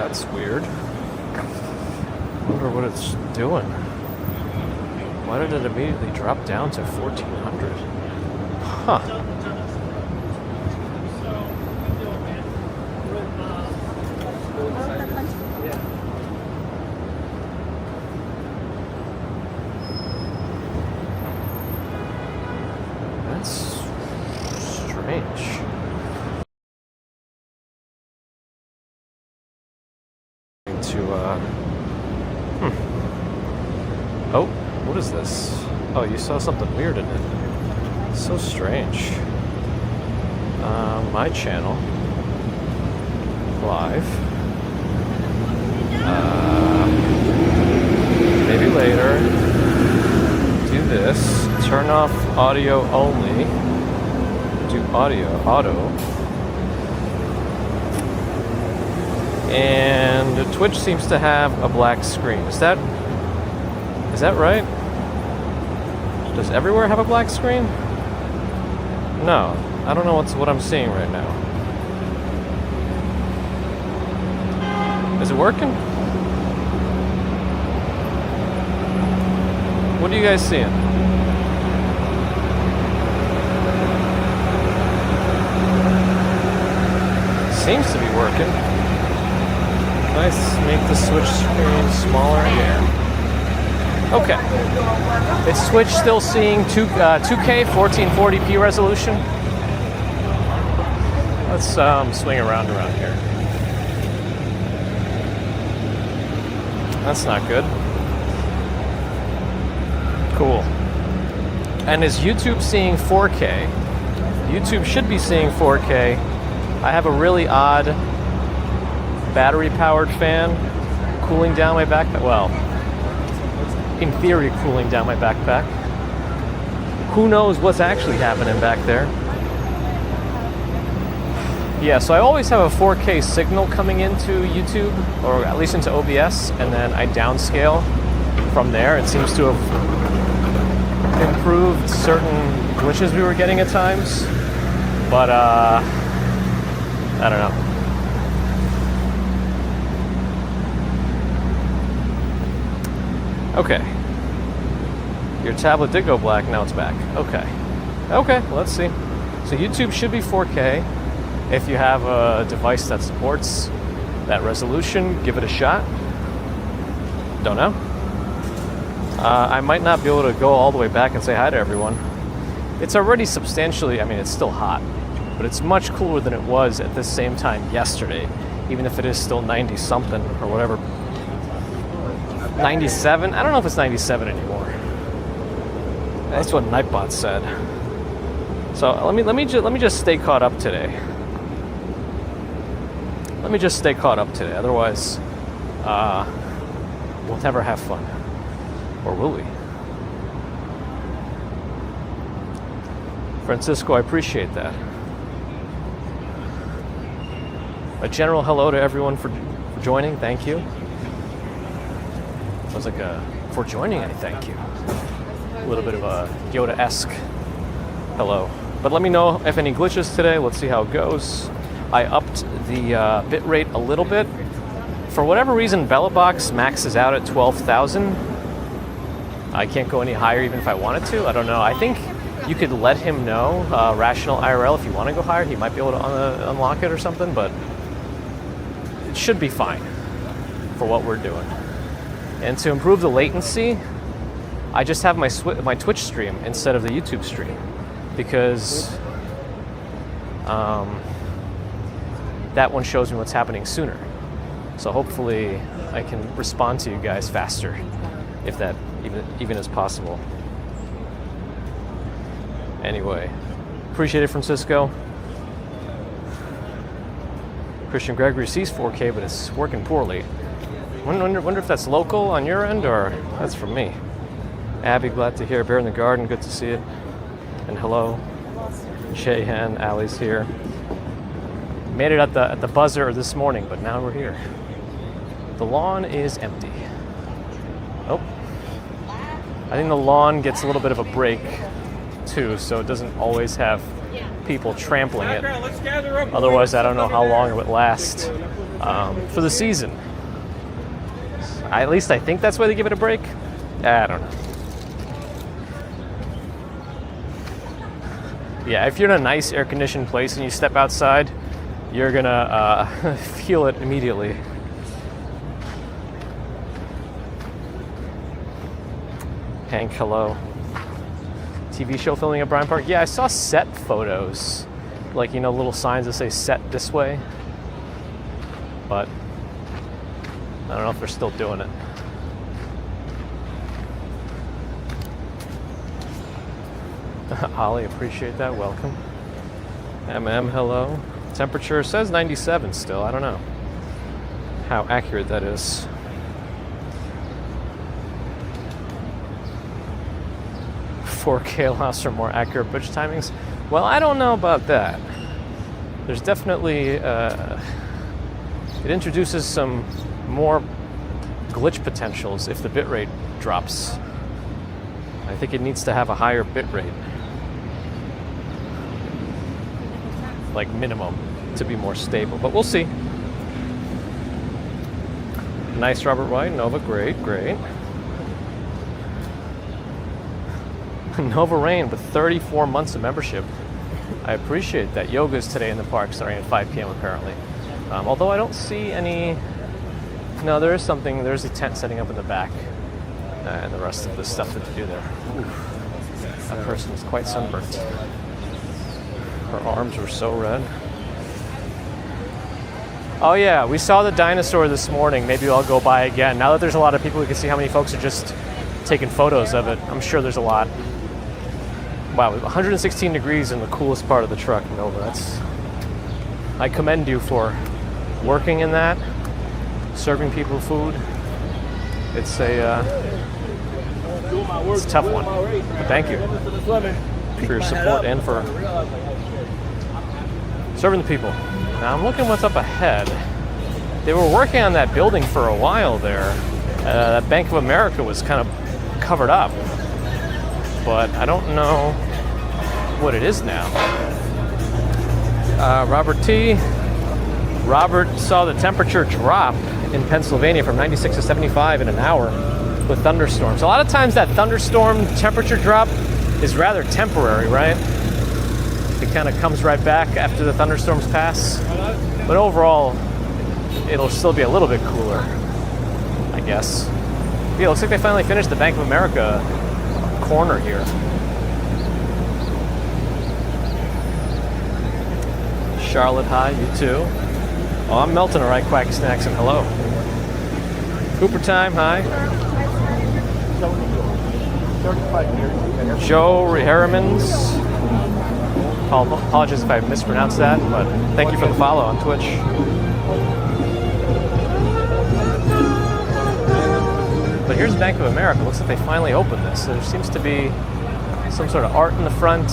That's weird. Wonder what it's doing. Why did it immediately drop down to 1400? Huh. That's strange. Oh, what is this? Oh, you saw something weird in it. So strange. My channel. Live. Maybe later. Do this. Turn off audio only. Do auto. And Twitch seems to have a black screen. Is that right? Does everywhere have a black screen? No, I don't know what I'm seeing right now. Is it working? What are you guys seeing? Seems to be working. Nice, make the Switch screen smaller again. Okay. Is Switch still seeing 2K 1440p resolution? Let's swing around here. That's not good. Cool. And is YouTube seeing 4K? YouTube should be seeing 4K. I have a really odd battery-powered fan cooling down my backpack. Well, in theory, cooling down my backpack. Who knows what's actually happening back there? Yeah, so I always have a 4K signal coming into YouTube, or at least into OBS, and then I downscale from there. It seems to have improved certain glitches we were getting at times, but I don't know. Okay. Your tablet did go black, now it's back. Okay. Okay, let's see. So YouTube should be 4K. If you have a device that supports that resolution, give it a shot. Don't know. I might not be able to go all the way back and say hi to everyone. It's already substantially, I mean, it's still hot, but it's much cooler than it was at this same time yesterday, even if it is still 90 something or whatever. 97? I don't know if it's 97 anymore. That's what Nightbot said. So let me just stay caught up today. Let me just stay caught up today. Otherwise, we'll never have fun. Or will we? Francisco, I appreciate that. A general hello to everyone for joining. Thank you. Sounds like for joining, I thank you. A little bit of a Yoda-esque hello. But let me know if any glitches today. Let's see how it goes. I upped the bitrate a little bit. For whatever reason, BellaBox maxes out at 12,000. I can't go any higher even if I wanted to. I don't know. I think you could let him know, Rational IRL, if you want to go higher. He might be able to unlock it or something, but it should be fine for what we're doing. And to improve the latency, I just have my Twitch stream instead of the YouTube stream because that one shows me what's happening sooner. So hopefully I can respond to you guys faster, if that even is possible. Anyway, appreciate it, Francisco. Christian Gregory sees 4K, but it's working poorly. Wonder if that's local on your end or that's from me. Abby, glad to hear. Bear in the Garden, good to see it. And hello, Shayhan, Ali's here. Made it at the buzzer this morning, but now we're here. The lawn is empty. Oh, I think the lawn gets a little bit of a break too, so it doesn't always have people trampling it. Otherwise, I don't know how long it would last for the season. At least I think that's why they give it a break. I don't know. Yeah, if you're in a nice air-conditioned place and you step outside, you're gonna feel it immediately. Hank, hello. TV show filming at Bryant Park? Yeah, I saw set photos. Like, you know, little signs that say set this way. But I don't know if they're still doing it. Ollie, appreciate that. Welcome. MM, hello. Temperature says 97 still. I don't know how accurate that is. $4K allows for more accurate bridge timings. Well, I don't know about that. There's definitely it introduces some more glitch potentials if the bitrate drops. I think it needs to have a higher bitrate, like minimum, to be more stable. But we'll see. Nice, Robert White. Nova, great, great. Nova Rain with 34 months of membership. I appreciate that. Yoga's today in the park starting at 5 p.m. apparently. Although I don't see any... No, there is something. There's a tent setting up in the back. And the rest of the stuff that to do there. Oof. That person is quite sunburnt. Her arms were so red. Oh yeah, we saw the dinosaur this morning. Maybe I'll go by again. Now that there's a lot of people, we can see how many folks are just taking photos of it. I'm sure there's a lot. Wow, 116 degrees in the coolest part of the truck, Nova. I commend you for working in that, serving people food. It's a tough one. But thank you for your support and for serving the people. Now I'm looking what's up ahead. They were working on that building for a while there. That Bank of America was kind of covered up, but I don't know what it is now. Robert T. Robert saw the temperature drop in Pennsylvania from 96 to 75 in an hour with thunderstorms. A lot of times that thunderstorm temperature drop is rather temporary, right? It kind of comes right back after the thunderstorms pass. But overall, it'll still be a little bit cooler, I guess. Yeah, looks like they finally finished the Bank of America corner here. Charlotte, hi, you too. Oh, I'm melting, all right, Quack Snacks, and hello. Cooper Time, hi. Joe Harrimans. Apologies if I mispronounced that, but thank you for the follow on Twitch. But here's Bank of America. Looks like they finally opened this. There seems to be some sort of art in the front.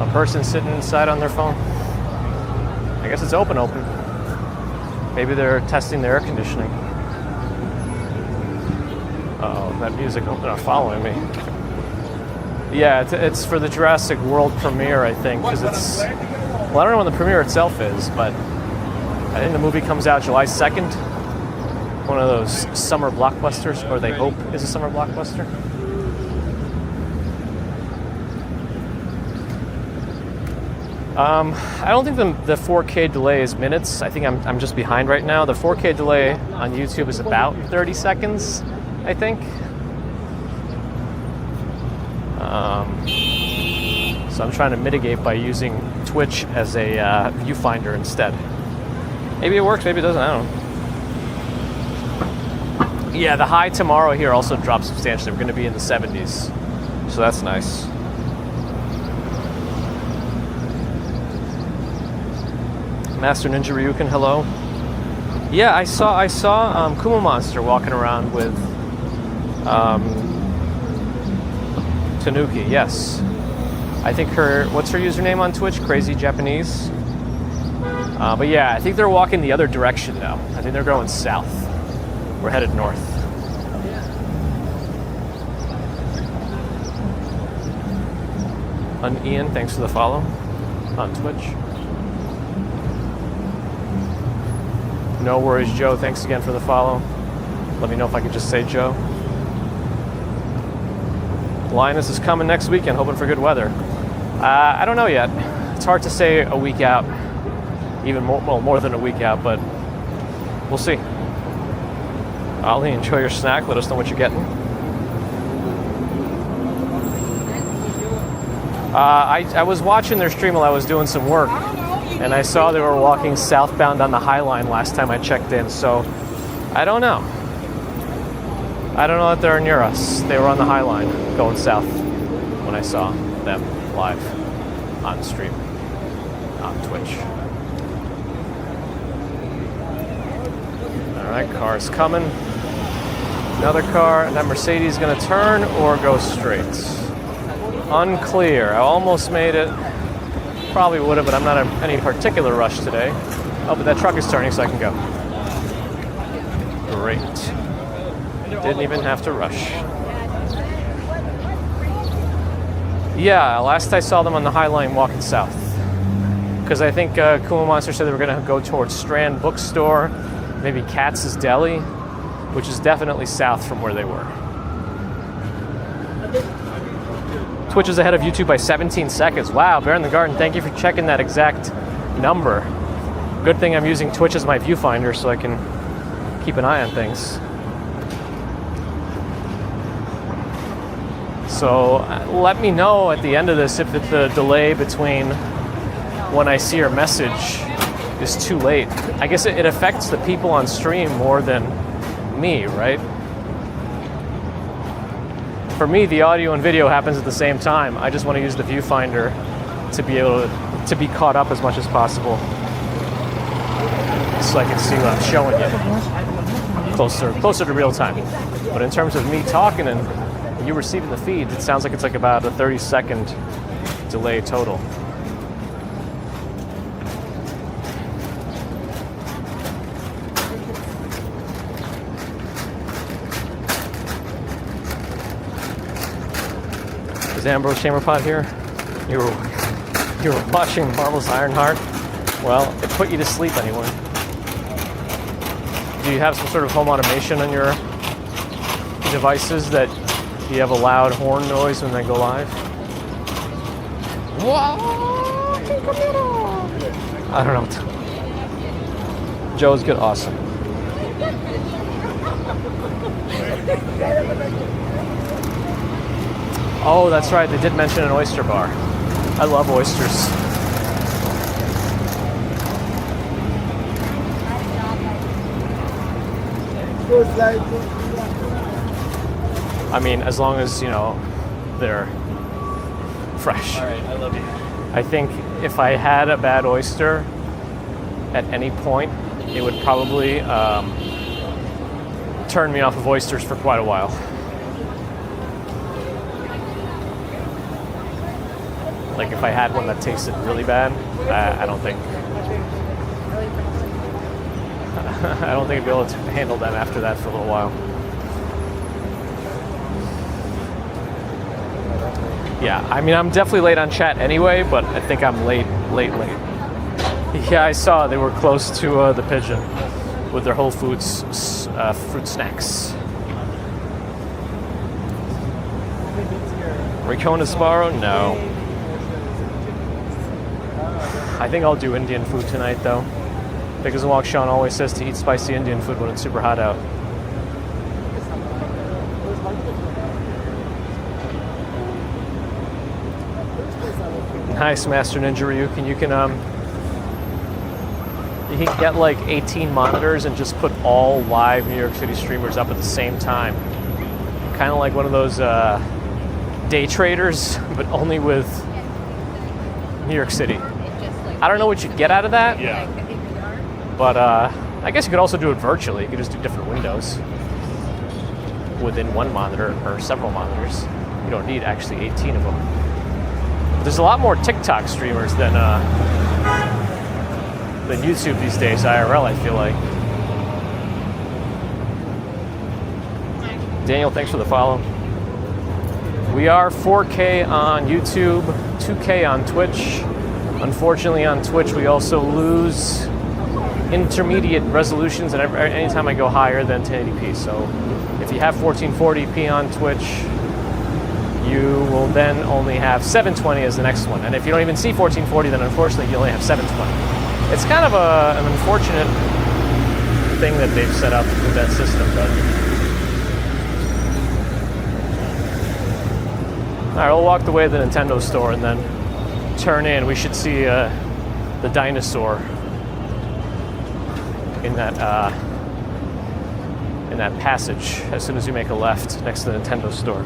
A person sitting inside on their phone. I guess it's open. Maybe they're testing the air conditioning. Uh-oh, that music, they're not following me. Yeah, it's for the Jurassic World premiere, I think, because it's... Well, I don't know when the premiere itself is, but I think the movie comes out July 2nd. One of those summer blockbusters, or they hope is a summer blockbuster. I don't think the 4K delay is minutes. I think I'm just behind right now. The 4K delay on YouTube is about 30 seconds, I think. So I'm trying to mitigate by using Twitch as a viewfinder instead. Maybe it works, maybe it doesn't, I don't know. Yeah, the high tomorrow here also drops substantially. We're going to be in the 70s, so that's nice. Master Ninja Ryukin, hello. Yeah, I saw Kuma Monster walking around with Tanuki, yes. I think what's her username on Twitch? Crazy Japanese. But yeah, I think they're walking the other direction now. I think they're going south. We're headed north. And Ian, thanks for the follow on Twitch. No worries, Joe. Thanks again for the follow. Let me know if I could just say Joe. Linus is coming next weekend, hoping for good weather. I don't know yet. It's hard to say a week out, even more than a week out, but we'll see. Ollie, enjoy your snack. Let us know what you're getting. I was watching their stream while I was doing some work, and I saw they were walking southbound on the High Line last time I checked in, so I don't know. I don't know that they're near us. They were on the High Line going south when I saw them live on stream on Twitch. All right, car's coming. Another car, and that Mercedes is going to turn or go straight. Unclear. I almost made it. Probably would have, but I'm not in any particular rush today. Oh, but that truck is turning, so I can go. Great. Didn't even have to rush. Yeah, last I saw them on the High Line walking south. Because I think Kuma Monster said they were going to go towards Strand Bookstore, maybe Katz's Deli, which is definitely south from where they were. Twitch is ahead of YouTube by 17 seconds. Wow, Bear in the Garden, thank you for checking that exact number. Good thing I'm using Twitch as my viewfinder so I can keep an eye on things. So let me know at the end of this if the delay between when I see your message is too late. I guess it affects the people on stream more than me, right? For me, the audio and video happens at the same time. I just want to use the viewfinder to be able to be caught up as much as possible, so I can see what I'm showing you closer to real time. But in terms of me talking and you receiving the feed, it sounds like it's like about a 30-second delay total. Is Ambrose Chamberpot here? You were watching Marvel's Ironheart? Well, it put you to sleep anyway. Do you have some sort of home automation on your devices that you have a loud horn noise when they go live? I don't know. Joe's good. Awesome. Oh, that's right. They did mention an oyster bar. I love oysters. I mean, as long as, you know, they're fresh. All right, I love you. I think if I had a bad oyster at any point, it would probably turn me off of oysters for quite a while. Like if I had one that tasted really bad, I don't think I'd be able to handle them after that for a little while. Yeah, I mean, I'm definitely late on chat anyway, but I think I'm late. Yeah, I saw they were close to the Pigeon with their Whole Foods fruit snacks. Ricona Sbarro? No. I think I'll do Indian food tonight, though. Because Walk Sean always says to eat spicy Indian food when it's super hot out. Nice, Master Ninja Ryuk. And you can get like 18 monitors and just put all live New York City streamers up at the same time. Kind of like one of those day traders, but only with New York City. I don't know what you'd get out of that. Yeah. But I guess you could also do it virtually. You could just do different windows within one monitor or several monitors. You don't need actually 18 of them. But there's a lot more TikTok streamers than YouTube these days, IRL, I feel like. Daniel, thanks for the follow. We are 4K on YouTube, 2K on Twitch. Unfortunately, on Twitch, we also lose intermediate resolutions and anytime I go higher than 1080p. So if you have 1440p on Twitch, you will then only have 720 as the next one. And if you don't even see 1440, then unfortunately you only have 720. It's kind of an unfortunate thing that they've set up with that system, but all right, we'll walk the way to the Nintendo store and then turn in. We should see the dinosaur in that passage as soon as you make a left next to the Nintendo store.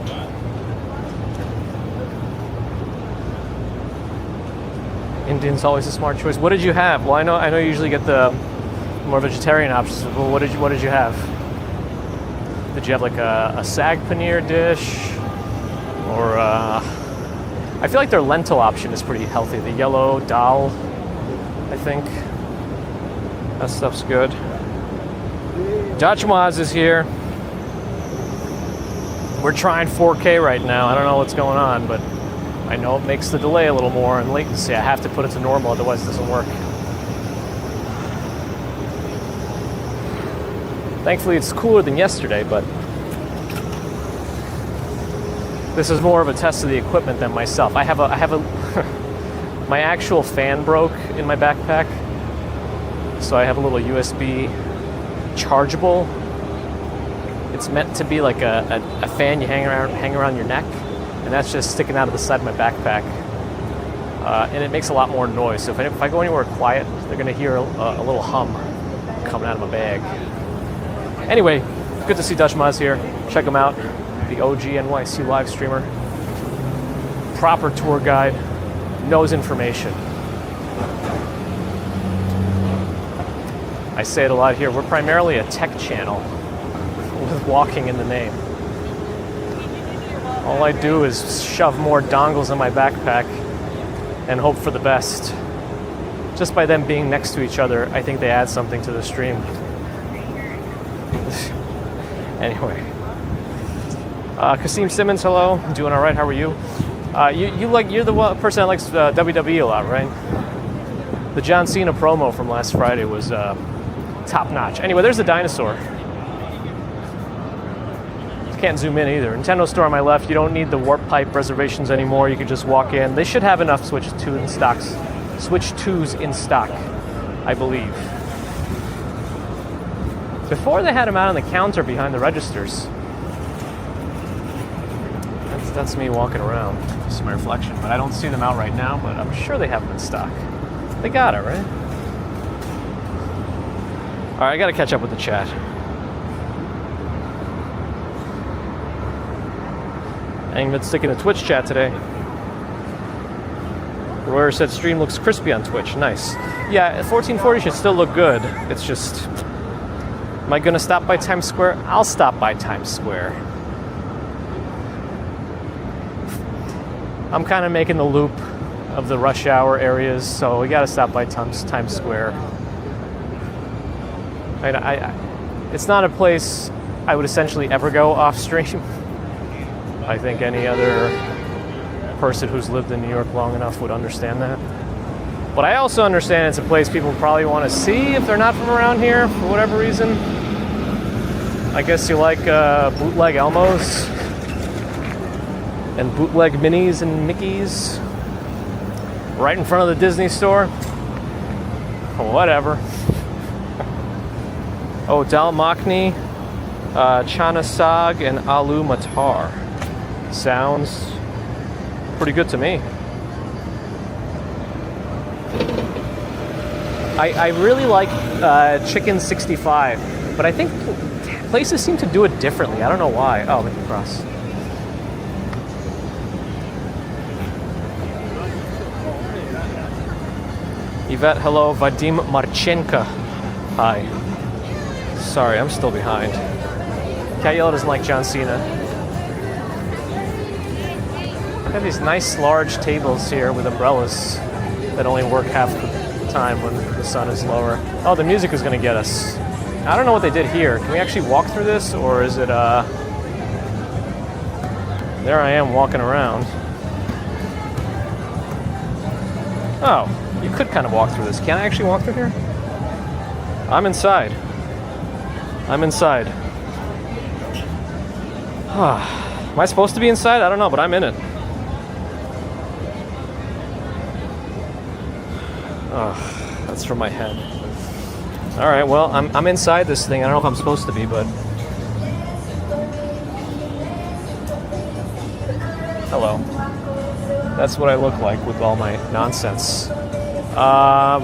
Indian's always a smart choice. What did you have? Well, I know you usually get the more vegetarian options. Well, what did you have? Did you have like a sag paneer dish? Or I feel like their lentil option is pretty healthy. The yellow dal, I think. That stuff's good. Dutch Maz is here. We're trying 4K right now. I don't know what's going on, but I know it makes the delay a little more and latency. I have to put it to normal, otherwise it doesn't work. Thankfully, it's cooler than yesterday, but this is more of a test of the equipment than myself. I have a my actual fan broke in my backpack, so I have a little USB chargeable. It's meant to be like a fan you hang around your neck, and that's just sticking out of the side of my backpack, and it makes a lot more noise. So if I go anywhere quiet, they're gonna hear a little hum coming out of my bag. Anyway, good to see Dutch Maz here. Check him out. The OG NYC live streamer. Proper tour guide. Knows information. I say it a lot here. We're primarily a tech channel with walking in the name. All I do is shove more dongles in my backpack and hope for the best. Just by them being next to each other, I think they add something to the stream. Anyway, Kasim Simmons, hello. I'm doing all right. How are you? You're the person that likes WWE a lot, right? The John Cena promo from last Friday was top notch. Anyway, there's the dinosaur. Can't zoom in either. Nintendo store on my left. You don't need the warp pipe reservations anymore. You can just walk in. They should have enough Switch 2s in stock, I believe. Before they had them out on the counter behind the registers. That's me walking around. See my reflection, but I don't see them out right now, but I'm sure they have them in stock. They got it, right? All right, I got to catch up with the chat. I ain't been sticking to Twitch chat today. Royer said stream looks crispy on Twitch. Nice. Yeah, 1440 should still look good. It's just... Am I going to stop by Times Square? I'll stop by Times Square. I'm kind of making the loop of the rush hour areas, so we got to stop by Times Square. It's not a place I would essentially ever go off stream. I think any other person who's lived in New York long enough would understand that. But I also understand it's a place people probably want to see if they're not from around here for whatever reason. I guess you like bootleg Elmos and bootleg Minnies and Mickeys right in front of the Disney store. Whatever. Oh, Dal Makhni, Chana Sag, and Aloo Matar. Sounds pretty good to me. I really like Chicken 65, but I think places seem to do it differently. I don't know why. Oh, Mickey Cross. Yvette, hello. Vadim Marchenko. Hi. Sorry, I'm still behind. Cat Yellow doesn't like John Cena. They have these nice large tables here with umbrellas that only work half the time when the sun is lower. Oh, the music is going to get us. I don't know what they did here. Can we actually walk through this, or is it there I am walking around. Oh, you could kind of walk through this. Can I actually walk through here? I'm inside. I'm inside. Am I supposed to be inside? I don't know, but I'm in it. Oh, that's from my head. All right, well, I'm inside this thing. I don't know if I'm supposed to be, but... Hello. That's what I look like with all my nonsense.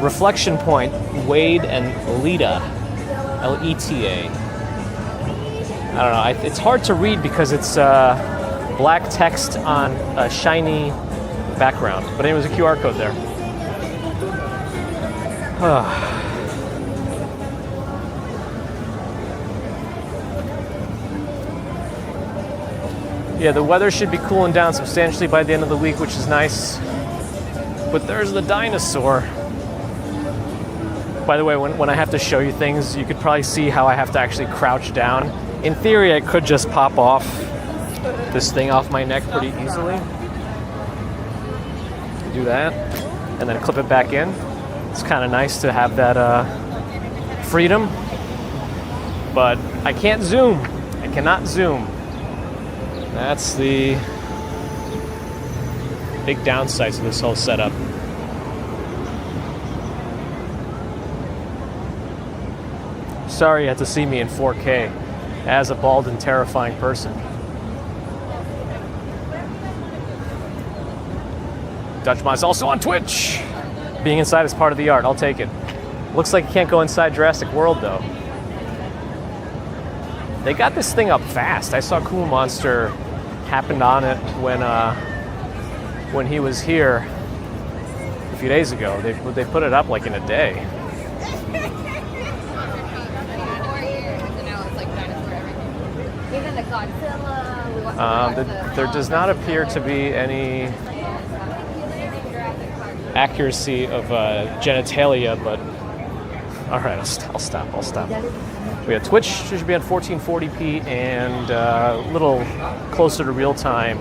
Reflection Point, Wade and Lita. L-E-T-A. I don't know. It's hard to read because it's black text on a shiny background. But anyway, there's a QR code there. Yeah, the weather should be cooling down substantially by the end of the week, which is nice. But there's the dinosaur. By the way, when I have to show you things, you could probably see how I have to actually crouch down. In theory, I could just pop off this thing off my neck pretty easily. Do that, and then clip it back in. It's kind of nice to have that freedom. But I can't zoom. I cannot zoom. That's the big downsides of this whole setup. Sorry you had to see me in 4K as a bald and terrifying person. Dutch Mod's also on Twitch. Being inside is part of the art. I'll take it. Looks like you can't go inside Jurassic World though. They got this thing up fast. I saw Cool Monster happened on it when he was here a few days ago. They put it up like in a day. There does not appear to be any accuracy of genitalia, but all right, I'll stop. We have Twitch should be on 1440p and a little closer to real time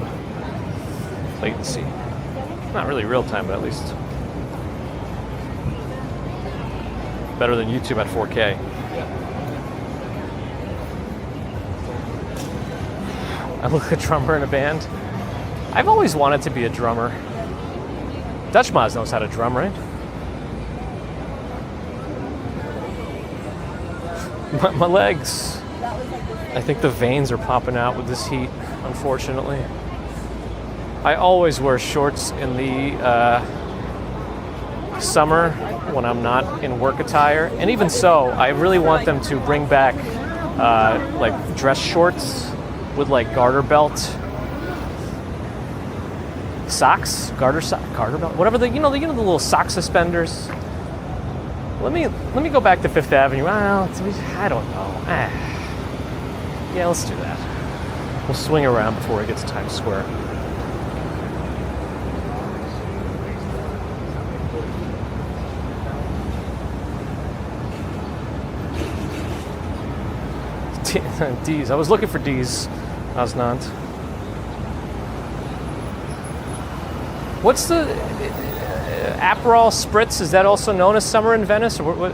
latency. Not really real time, but at least better than YouTube at 4K. I look like a drummer in a band. I've always wanted to be a drummer. Dutch Moz knows how to drum, right? My legs. I think the veins are popping out with this heat, unfortunately. I always wear shorts in the summer when I'm not in work attire. And even so, I really want them to bring back like dress shorts with like garter belt. Socks? Garter belt? Whatever the little sock suspenders. Let me go back to Fifth Avenue. Well, I don't know. Yeah, let's do that. We'll swing around before we get to Times Square. D's. I was looking for D's. I was not. What's the Aperol Spritz? Is that also known as Summer in Venice? Or what?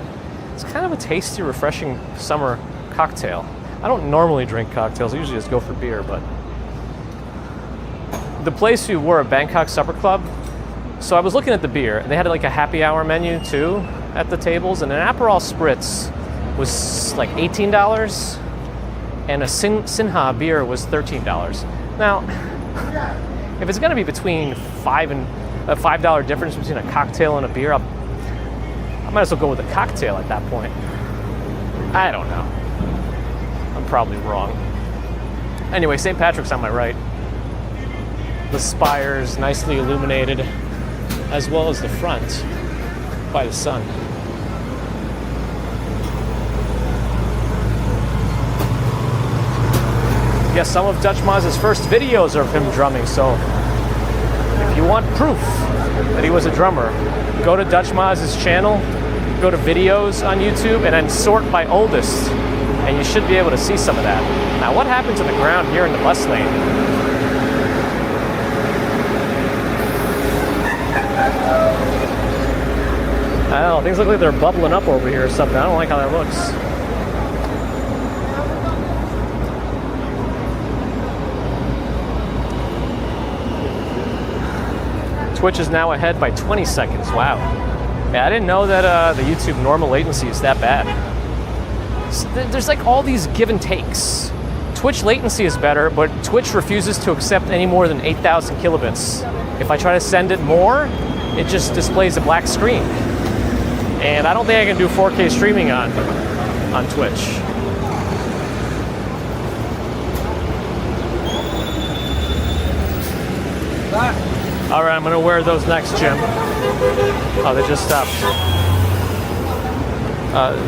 It's kind of a tasty, refreshing summer cocktail. I don't normally drink cocktails. I usually just go for beer, but the place we were, a Bangkok Supper Club. So I was looking at the beer, and they had like a happy hour menu too at the tables, and an Aperol Spritz was like $18, and a Sinha beer was $13. Now, if it's going to be between a $5 difference between a cocktail and a beer, I might as well go with a cocktail at that point. I don't know. I'm probably wrong. Anyway, St. Patrick's on my right. The spires nicely illuminated, as well as the front by the sun. Yes, some of Dutch Moz's first videos are of him drumming, so if you want proof that he was a drummer, go to Dutch Moz's channel, go to videos on YouTube, and then sort by oldest, and you should be able to see some of that. Now, what happened to the ground here in the bus lane? I don't know, things look like they're bubbling up over here or something. I don't like how that looks. Twitch is now ahead by 20 seconds. Wow. Yeah, I didn't know that the YouTube normal latency is that bad. So there's like all these give and takes. Twitch latency is better, but Twitch refuses to accept any more than 8,000 kilobits. If I try to send it more, it just displays a black screen. And I don't think I can do 4K streaming on Twitch. All right, I'm gonna wear those next, Jim. Oh, they just stopped.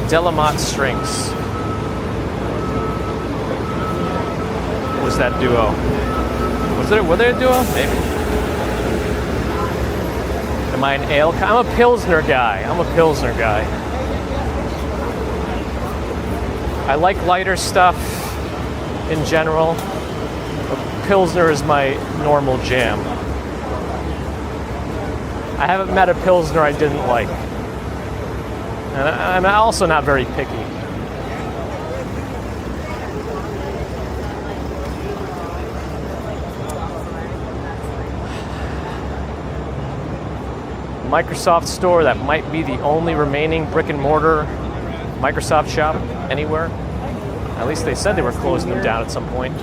Delamotte strings. What was that duo? Were they a duo? Maybe. Am I an ale? I'm a Pilsner guy. I like lighter stuff in general. But Pilsner is my normal jam. I haven't met a Pilsner I didn't like. And I'm also not very picky. Microsoft store, that might be the only remaining brick and mortar Microsoft shop anywhere. At least they said they were closing them down at some point.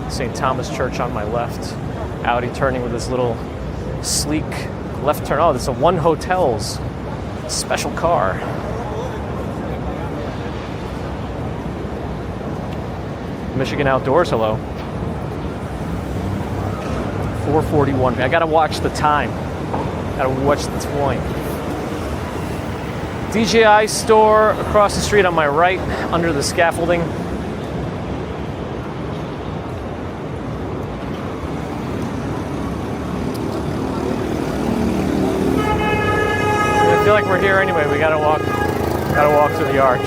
St. Thomas Church on my left. Audi turning with this little sleek left turn. Oh, this is a One Hotels special car. Michigan Outdoors, hello. 4:41. I gotta watch the time. Gotta watch the time. DJI store across the street on my right, under the scaffolding. I feel like we're here anyway. We gotta walk through the arch.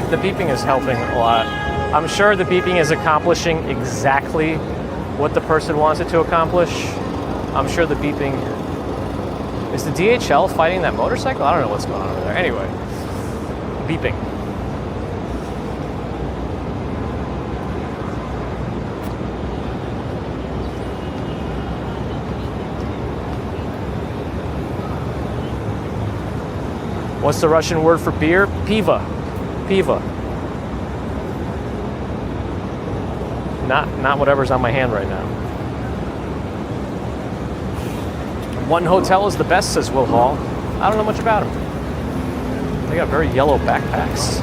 The beeping is helping a lot. I'm sure the beeping is accomplishing exactly what the person wants it to accomplish. I'm sure the beeping... Is the DHL fighting that motorcycle? I don't know what's going on over there. Anyway, beeping. What's the Russian word for beer? Piva. Piva. Not whatever's on my hand right now. One Hotel is the best, says Will Hall. I don't know much about them. They got very yellow backpacks.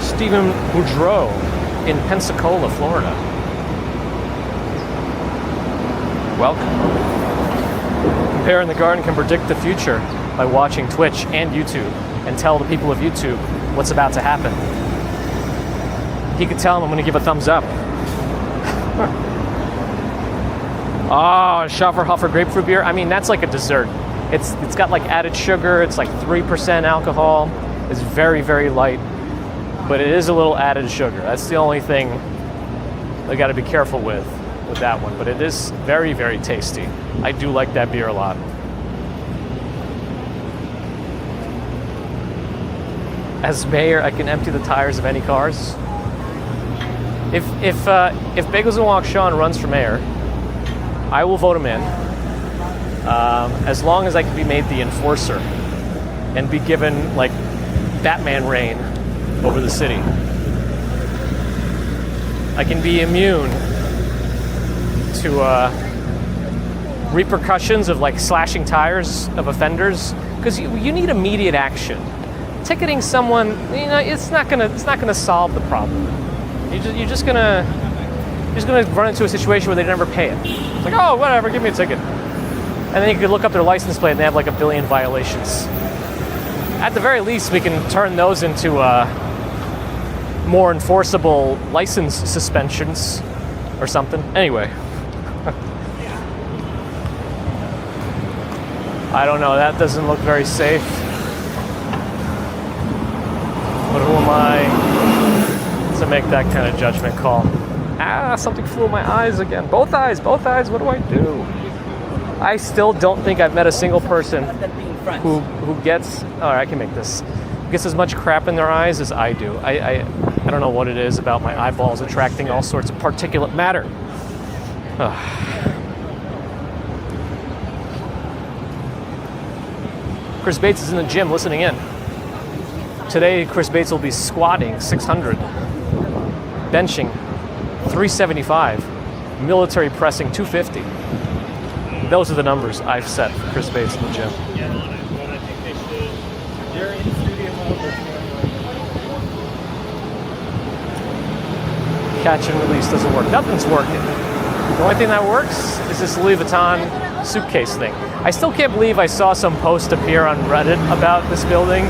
Stephen Boudreau in Pensacola, Florida. Welcome. Compare in the Garden can predict the future by watching Twitch and YouTube and tell the people of YouTube what's about to happen. He could tell them I'm going to give a thumbs up. Oh, Schafferhofer grapefruit beer. I mean, that's like a dessert. It's got like added sugar. It's like 3% alcohol. It's very, very light, but it is a little added sugar. That's the only thing I got to be careful with that one. But it is very, very tasty. I do like that beer a lot. As mayor, I can empty the tires of any cars. If Bagels and Walk Sean runs for mayor, I will vote him in, as long as I can be made the enforcer and be given like Batman reign over the city. I can be immune to repercussions of like slashing tires of offenders, because you need immediate action. Ticketing someone, you know, it's not gonna solve the problem. You're just gonna run into a situation where they never pay it. It's like, oh, whatever, give me a ticket. And then you could look up their license plate and they have like 1 billion violations. At the very least, we can turn those into more enforceable license suspensions or something. Anyway. I don't know, that doesn't look very safe. But who am I to make that kind of judgment call? something flew in my eyes again. Both eyes, what do I do? I still don't think I've met a single person who gets, I can make this, gets as much crap in their eyes as I do. I don't know what it is about my eyeballs attracting all sorts of particulate matter. Chris Bates is in the gym listening in. Today, Chris Bates will be squatting 600, benching 375, military pressing 250. Those are the numbers I've set for Chris Bates in the gym. Catch and release doesn't work. Nothing's working. The only thing that works is this Louis Vuitton suitcase thing. I still can't believe I saw some post appear on Reddit about this building,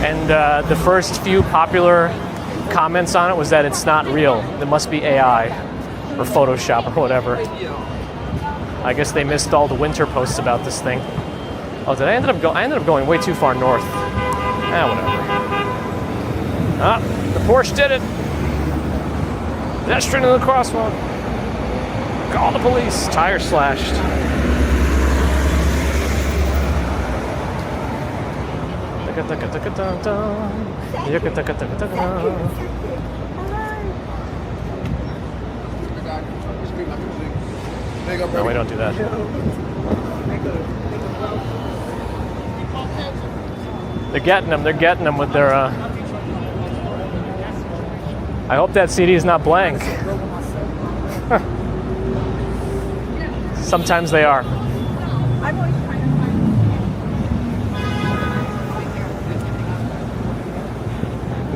and the first few popular comments on it was that it's not real. It must be AI or Photoshop or whatever. I guess they missed all the winter posts about this thing. Oh, I ended up going way too far north. Whatever. The Porsche did it. Pedestrian in the crosswalk. Call the police. Tire slashed. No, we don't do that. They're getting them with their, I hope that CD is not blank. Sometimes they are.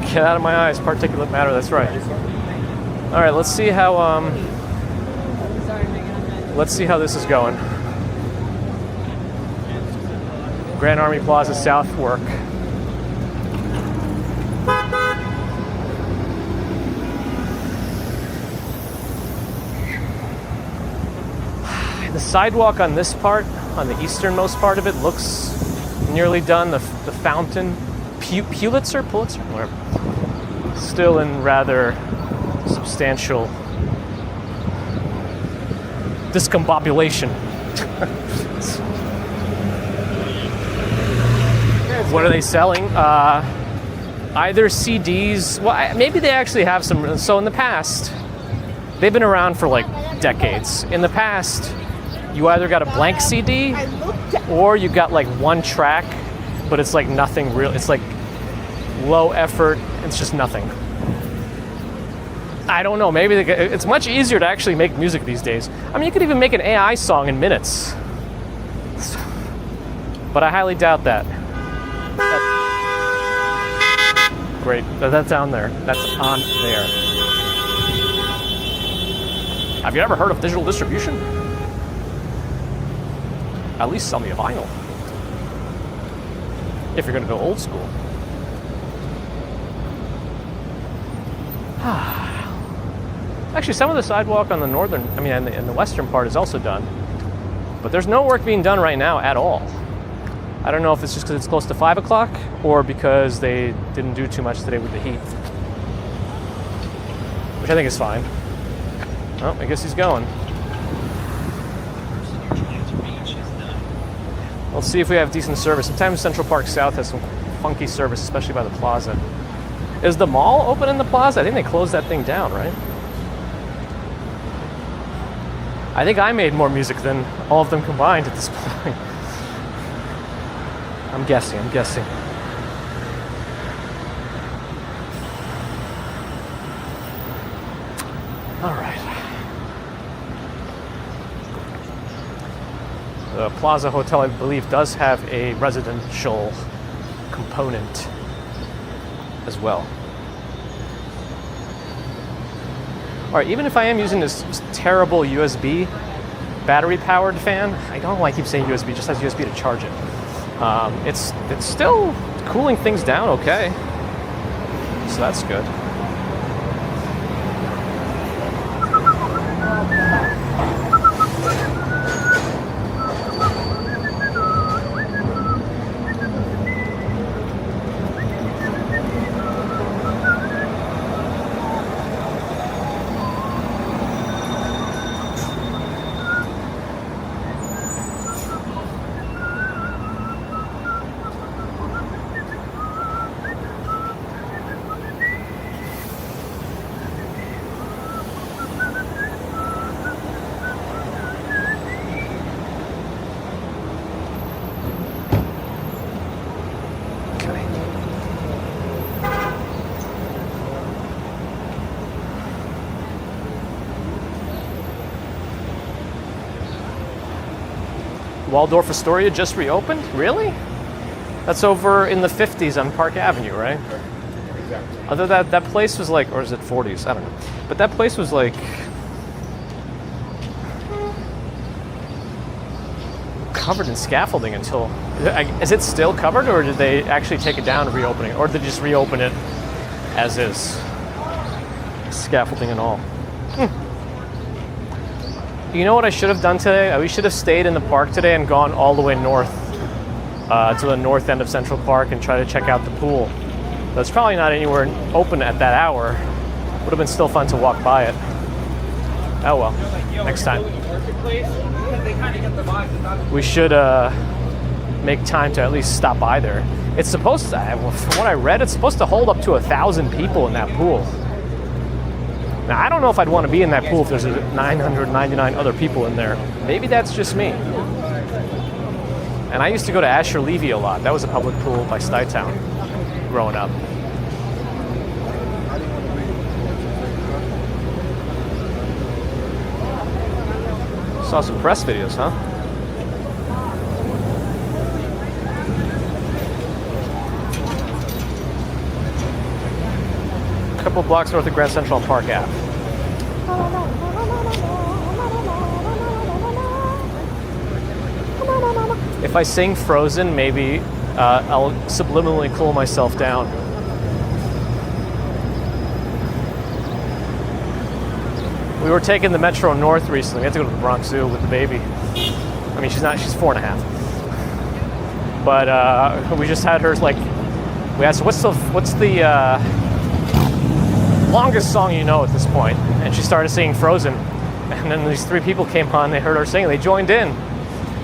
Get out of my eyes, particulate matter, that's right. All right, let's see how this is going. Grand Army Plaza South work. The sidewalk on this part, on the easternmost part of it, looks nearly done. The fountain, Pulitzer, whatever, still in rather substantial discombobulation. What are they selling? Either CDs. Well, maybe they actually have some. So in the past, they've been around for like decades. In the past, you either got a blank CD or you got like one track, but it's like nothing real. It's like low effort. It's just nothing. I don't know. Maybe it's much easier to actually make music these days. I mean, you could even make an AI song in minutes. But I highly doubt that. Great. That's down there. That's on there. Have you ever heard of digital distribution? At least sell me a vinyl. If you're going to go old school. Actually, some of the sidewalk on the northern, in the western part is also done. But there's no work being done right now at all. I don't know if it's just because it's close to 5 o'clock or because they didn't do too much today with the heat. Which I think is fine. Oh, I guess he's going. Let's see if we have decent service. Sometimes Central Park South has some funky service, especially by the Plaza. Is the mall open in the Plaza? I think they closed that thing down, right? I think I made more music than all of them combined at this point. I'm guessing. All right. The Plaza Hotel, I believe, does have a residential component as well. All right, even if I am using this terrible USB battery-powered fan, I don't know why I keep saying USB, it just has USB to charge it. It's still cooling things down okay. So that's good. Waldorf Astoria just reopened? Really? That's over in the 50s on Park Avenue, right? Exactly. Other that place was like, or is it 40s? I don't know. But that place was like covered in scaffolding until, is it still covered, or did they actually take it down and reopen it? Or did they just reopen it as is? Scaffolding and all. You know what I should have done today? We should have stayed in the park today and gone all the way north to the north end of Central Park and try to check out the pool. But it's probably not anywhere open at that hour. Would have been still fun to walk by it. Oh well, next time. We should make time to at least stop by there. It's supposed to, from what I read, it's supposed to hold up to 1,000 people in that pool. Now, I don't know if I'd want to be in that pool if there's 999 other people in there. Maybe that's just me. And I used to go to Asher Levy a lot. That was a public pool by Stuytown growing up. Saw some press videos, huh? A couple blocks north of Grand Central on Park Ave. If I sing Frozen, maybe I'll subliminally cool myself down. We were taking the Metro North recently. We had to go to the Bronx Zoo with the baby. I mean, she's 4.5. But we just had her, like, we asked her, what's the longest song you know at this point? And she started singing Frozen. And then these 3 people came on, they heard her sing, they joined in.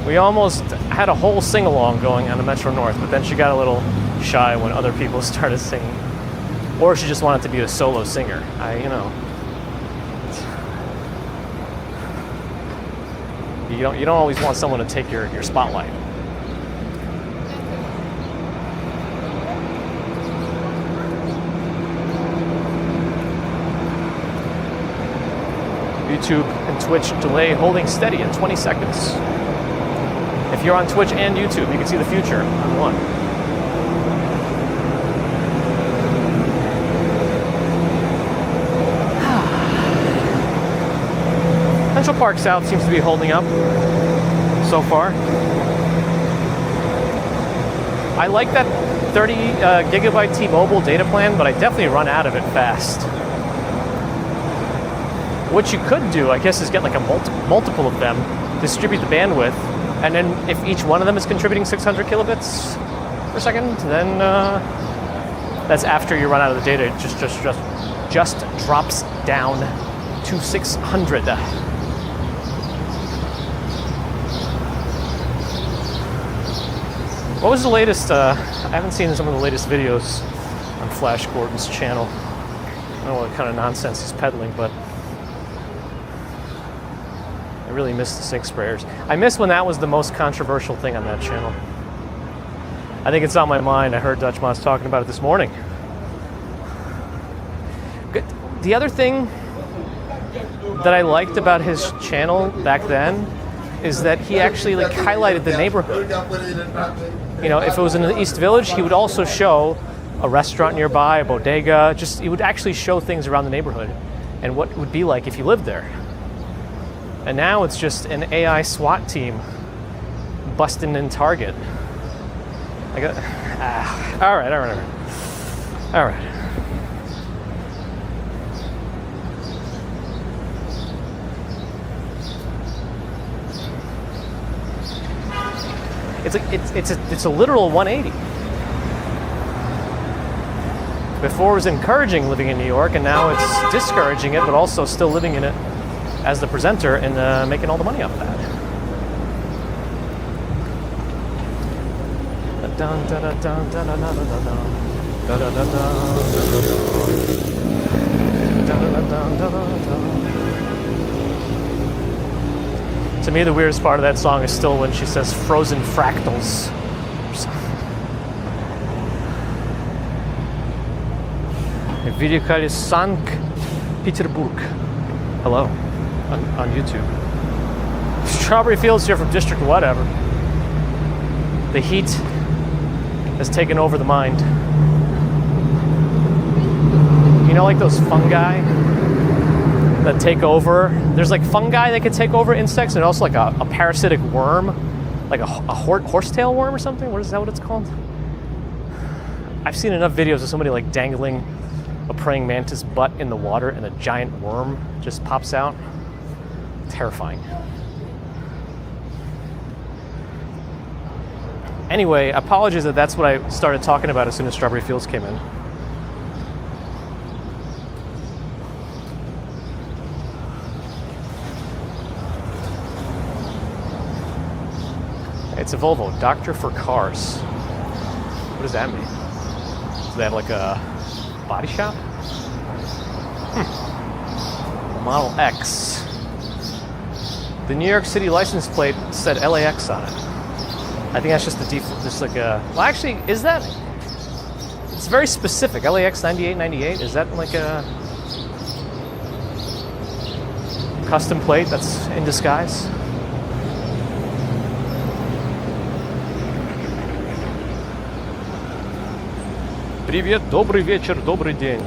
We almost had a whole sing-along going on the Metro North, but then she got a little shy when other people started singing. Or she just wanted to be a solo singer. You don't always want someone to take your spotlight. YouTube and Twitch delay holding steady at 20 seconds. If you're on Twitch and YouTube, you can see the future on one. Central Park South seems to be holding up so far. I like that 30 gigabyte T-Mobile data plan, but I definitely run out of it fast. What you could do, I guess, is get like a multiple of them, distribute the bandwidth, and then if each one of them is contributing 600 kilobits per second, then that's after you run out of the data. It just drops down to 600. What was the latest? I haven't seen some of the latest videos on Flash Gordon's channel. I don't know what kind of nonsense he's peddling, but I really miss the sink sprayers. I miss when that was the most controversial thing on that channel. I think it's on my mind. I heard Dutch Moss talking about it this morning. The other thing that I liked about his channel back then is that he actually like highlighted the neighborhood. You know, if it was in the East Village, he would also show a restaurant nearby, a bodega. He would actually show things around the neighborhood and what it would be like if you lived there. And now it's just an AI SWAT team busting in Target. All right. It's a literal 180. Before it was encouraging living in New York, and now it's discouraging it, but also still living in it as the presenter and making all the money off that. To me, the weirdest part of that song is still when she says frozen fractals. Vidikali Sankt Peterburg. Hello, on YouTube. Strawberry Fields here from District whatever. The heat has taken over the mind. You know, like those fungi that take over? There's like fungi that can take over insects, and also like a parasitic worm, like a horsetail worm or something. Is that what it's called? I've seen enough videos of somebody like dangling a praying mantis butt in the water and a giant worm just pops out. Terrifying. Anyway, apologies that that's what I started talking about as soon as Strawberry Fields came in. It's a Volvo, Doctor for Cars. What does that mean? Do they have like a body shop? Model X. The New York City license plate said LAX on it. I think that's just the default, just like a, well actually, is that, it's very specific, LAX 9898, is that like a custom plate that's in disguise? Привет, добрый вечер, добрый день.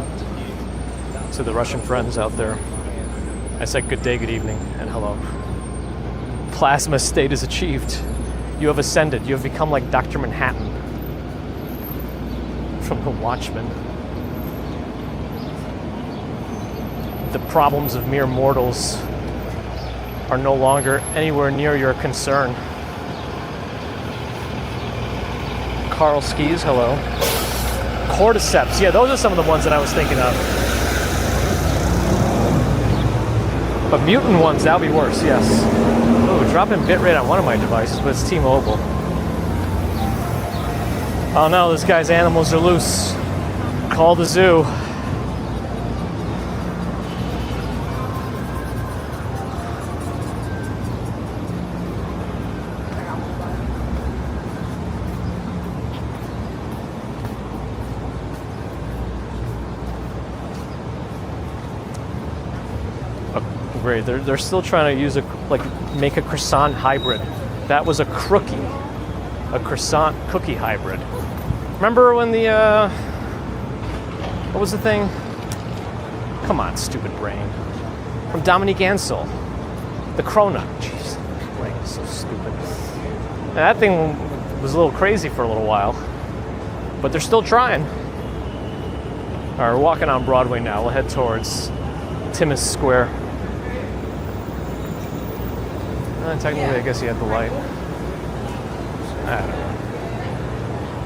To the Russian friends out there, I said good day, good evening, and hello. Plasma state is achieved. You have ascended. You have become like Dr. Manhattan from The Watchmen. The problems of mere mortals are no longer anywhere near your concern. Carl Skis, hello. Cordyceps, yeah, those are some of the ones that I was thinking of. But mutant ones, that would be worse, yes. Oh, dropping bitrate on one of my devices, but it's T-Mobile. Oh no, this guy's animals are loose. Call the zoo. Great. They're still trying to use make a croissant hybrid. That was a croissant cookie hybrid. Remember when the what was the thing? Come on, stupid brain. From Dominique Ansel, the cronut. Jeez, my brain is so stupid. And that thing was a little crazy for a little while, but they're still trying. All right, we're walking on Broadway now. We'll head towards Timmins Square. Technically, I guess you had the light. I don't know.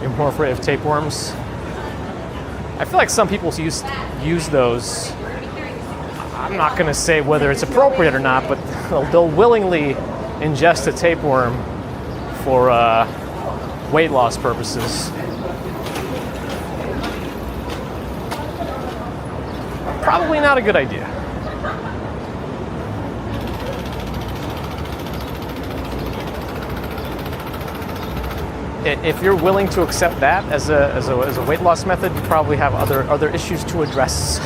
You're more afraid of tapeworms? I feel like some people use those. I'm not going to say whether it's appropriate or not, but they'll willingly ingest a tapeworm for weight loss purposes. Probably not a good idea. If you're willing to accept that as a weight loss method, you probably have other issues to address.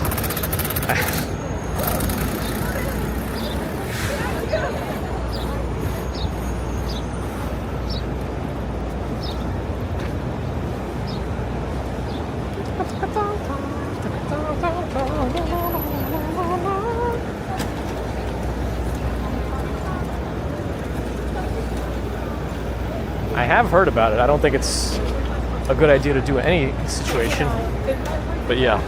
I have heard about it. I don't think it's a good idea to do in any situation, but yeah.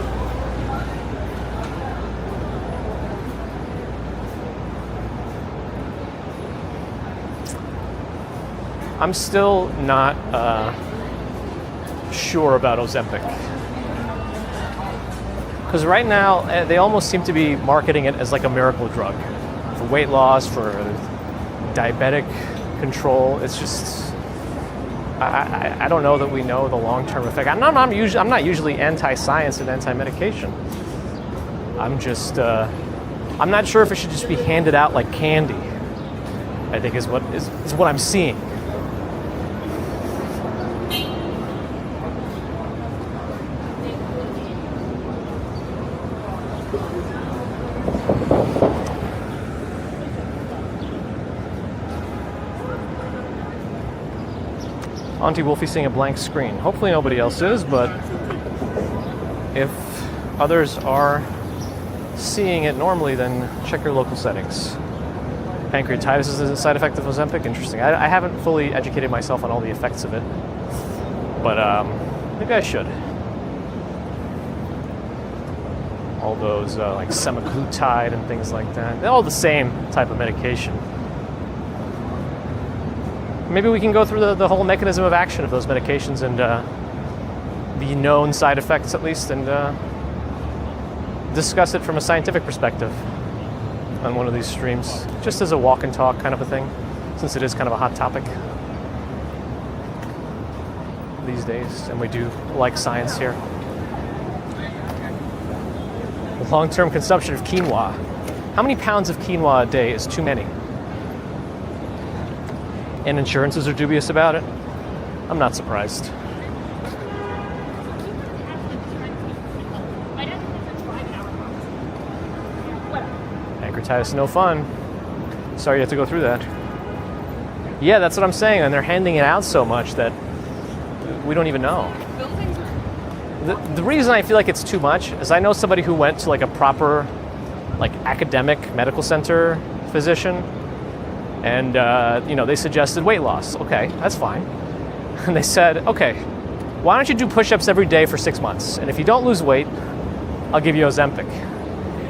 I'm still not sure about Ozempic. Because right now, they almost seem to be marketing it as like a miracle drug for weight loss, for diabetic control. It's just, I don't know that we know the long-term effect. I'm not usually anti-science and anti-medication. I'm just, I'm not sure if it should just be handed out like candy, I think is what I'm seeing. Auntie Wolfie seeing a blank screen. Hopefully nobody else is, but if others are seeing it normally, then check your local settings. Pancreatitis is a side effect of Ozempic? Interesting. I haven't fully educated myself on all the effects of it, but maybe I should. All those like semaglutide and things like that. They're all the same type of medication. Maybe we can go through the whole mechanism of action of those medications and the known side effects at least, and discuss it from a scientific perspective on one of these streams, just as a walk and talk kind of a thing, since it is kind of a hot topic these days, and we do like science here. The long-term consumption of quinoa. How many pounds of quinoa a day is too many? And insurances are dubious about it? I'm not surprised. Pancreatitis, no fun. Sorry you have to go through that. Yeah, that's what I'm saying, and they're handing it out so much that we don't even know. The reason I feel like it's too much is I know somebody who went to like a proper like academic medical center physician, and they suggested weight loss. Okay, that's fine. And they said, okay, why don't you do push-ups every day for 6 months? And if you don't lose weight, I'll give you Ozempic.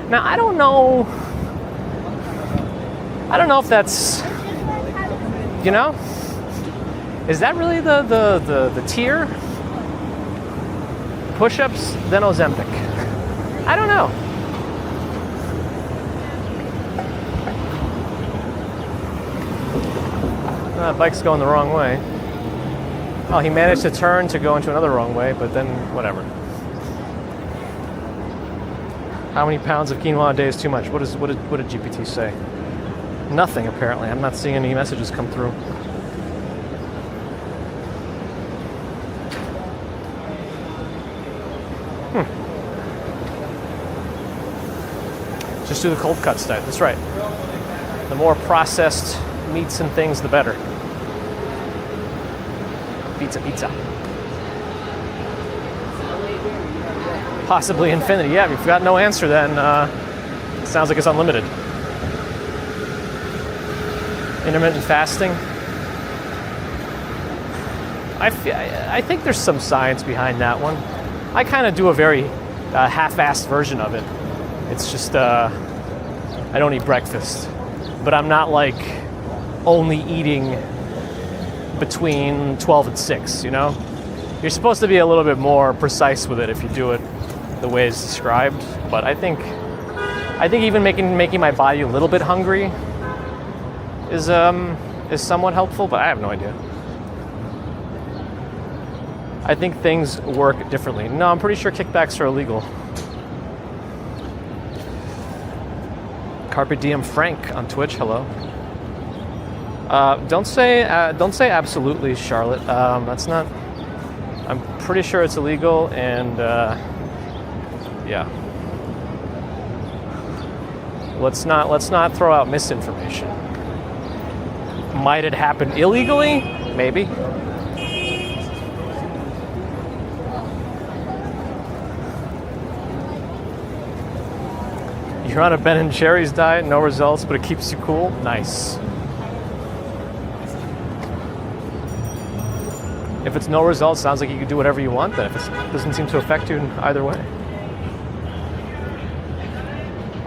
Now, I don't know if that's, is that really the tier? Push-ups, then Ozempic. I don't know. That bike's going the wrong way. Oh, he managed to turn to go into another wrong way, but then whatever. How many pounds of quinoa a day is too much? What did GPT say? Nothing, apparently. I'm not seeing any messages come through. Just do the cold cuts diet. That's right. The more processed meats and things, the better. Pizza. Possibly infinity. Yeah, if you've got no answer, then it sounds like it's unlimited. Intermittent fasting. I think there's some science behind that one. I kind of do a very half-assed version of it. It's just I don't eat breakfast, but I'm not like only eating between 12 and 6, You're supposed to be a little bit more precise with it if you do it the way it's described, but I think even making my body a little bit hungry is somewhat helpful, but I have no idea. I think things work differently. No, I'm pretty sure kickbacks are illegal. Carpe Diem Frank on Twitch, hello. Don't say absolutely, Charlotte. That's not. I'm pretty sure it's illegal, and yeah. Let's not throw out misinformation. Might it happen illegally? Maybe. You're on a Ben & Jerry's diet, no results, but it keeps you cool. Nice. If it's no results, sounds like you can do whatever you want then, if it doesn't seem to affect you in either way.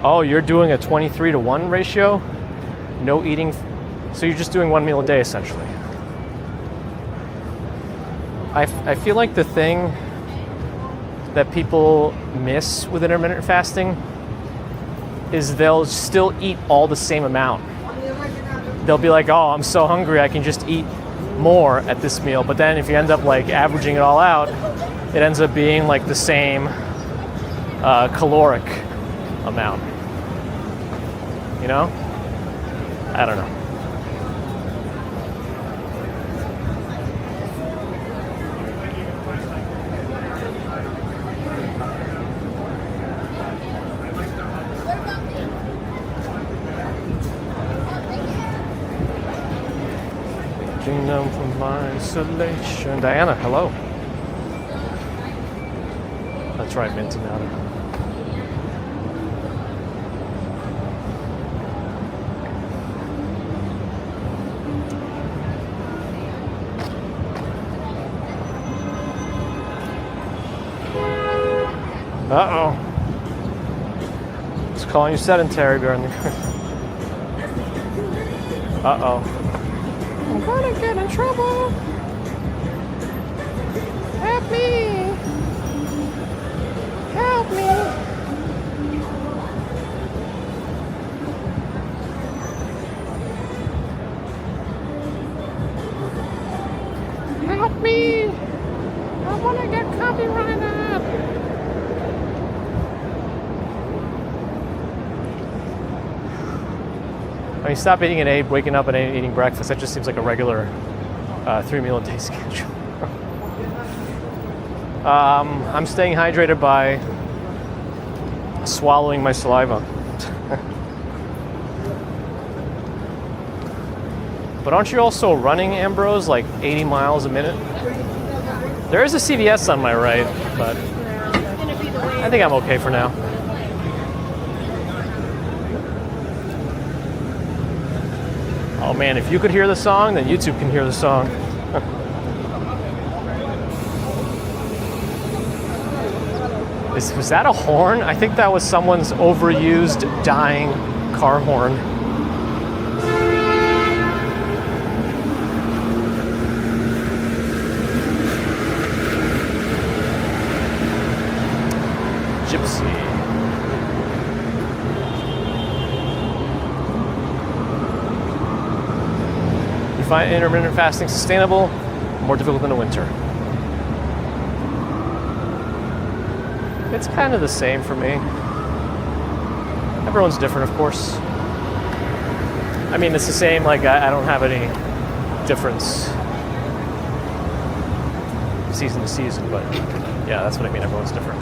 Oh, you're doing a 23-to-1 ratio? No eating, so you're just doing one meal a day, essentially. I feel like the thing that people miss with intermittent fasting is they'll still eat all the same amount. They'll be like, oh, I'm so hungry, I can just eat more at this meal. But then if you end up like averaging it all out, it ends up being like the same caloric amount. I don't know. Getting numb from my isolation. Diana, hello. That's right, Minty Nada. Uh-oh. Just calling you sedentary, Bjorn. Uh-oh. I'm gonna get in trouble. Help me. Help me. Help me. I wanna get copyrighted. I mean, stop eating at 8, waking up at 8, eating breakfast. That just seems like a regular 3-meal-a-day schedule. I'm staying hydrated by swallowing my saliva. But aren't you also running, Ambrose, like 80 miles a minute? There is a CVS on my right, but I think I'm okay for now. Oh man, if you could hear the song, then YouTube can hear the song. Was that a horn? I think that was someone's overused, dying car horn. Gypsy. Find intermittent fasting sustainable, more difficult in the winter. It's kind of the same for me. Everyone's different, of course. I mean, it's the same, like, I don't have any difference season to season, but yeah, that's what I mean, everyone's different.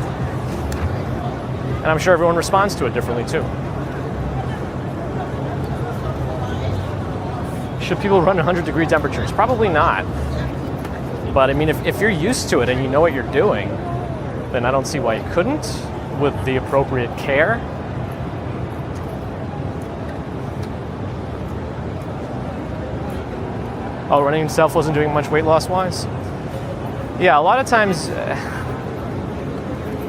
And I'm sure everyone responds to it differently, too. Should people run 100-degree temperatures? Probably not. But I mean, if you're used to it and you know what you're doing, then I don't see why you couldn't with the appropriate care. Oh, running himself wasn't doing much weight loss-wise? Yeah, a lot of times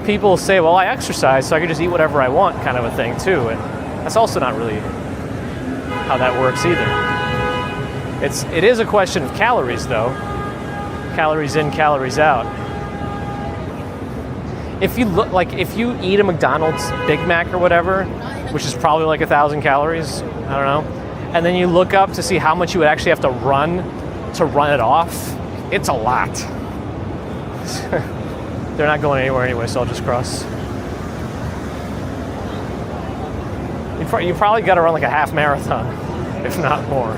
people say, well, I exercise, so I can just eat whatever I want, kind of a thing, too. And that's also not really how that works either. It is a question of calories, though. Calories in, calories out. If you eat a McDonald's Big Mac or whatever, which is probably like 1,000 calories, I don't know, and then you look up to see how much you would actually have to run it off, it's a lot. They're not going anywhere anyway, so I'll just cross. You probably got to run like a half marathon, if not more.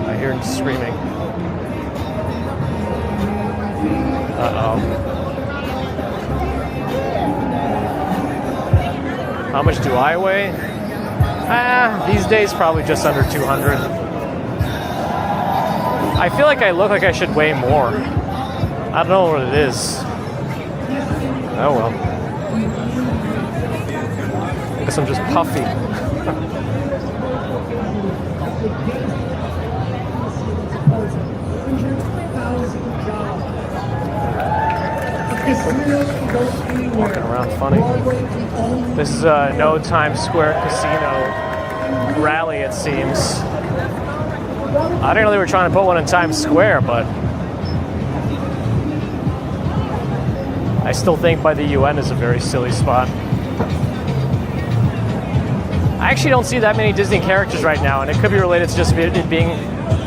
I hear him screaming. Uh-oh. How much do I weigh? These days probably just under 200. I feel like I look like I should weigh more. I don't know what it is. Oh well. I guess I'm just puffy. Walking around funny. This is no Times Square casino rally, it seems. I didn't know they were trying to put one in Times Square, but I still think by the UN is a very silly spot. I actually don't see that many Disney characters right now, and it could be related to just it being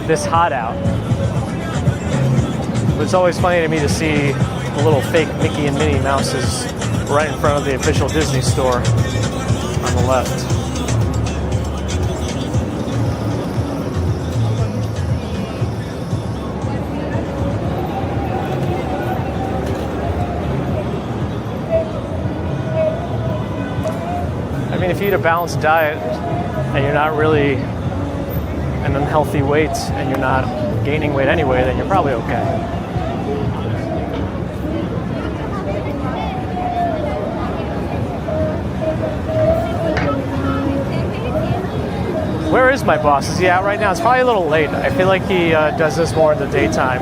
this hot out. But it's always funny to me to see the little fake Mickey and Minnie Mouses right in front of the official Disney store on the left. I mean, if you eat a balanced diet and you're not really an unhealthy weight and you're not gaining weight anyway, then you're probably okay. Where is my boss? Is he out right now? It's probably a little late. I feel like he does this more in the daytime.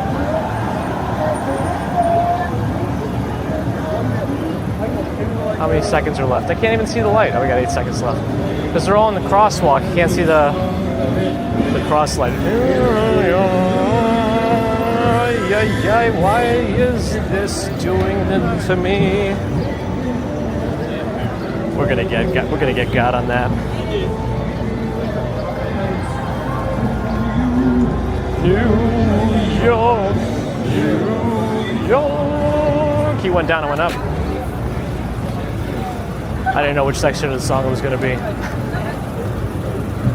How many seconds are left? I can't even see the light. Oh, we got 8 seconds left. Because they're all in the crosswalk. You can't see the cross light. Why is this doing it to me? We're gonna get God on that. New York, New York. He went down and went up. I didn't know which section of the song it was going to be.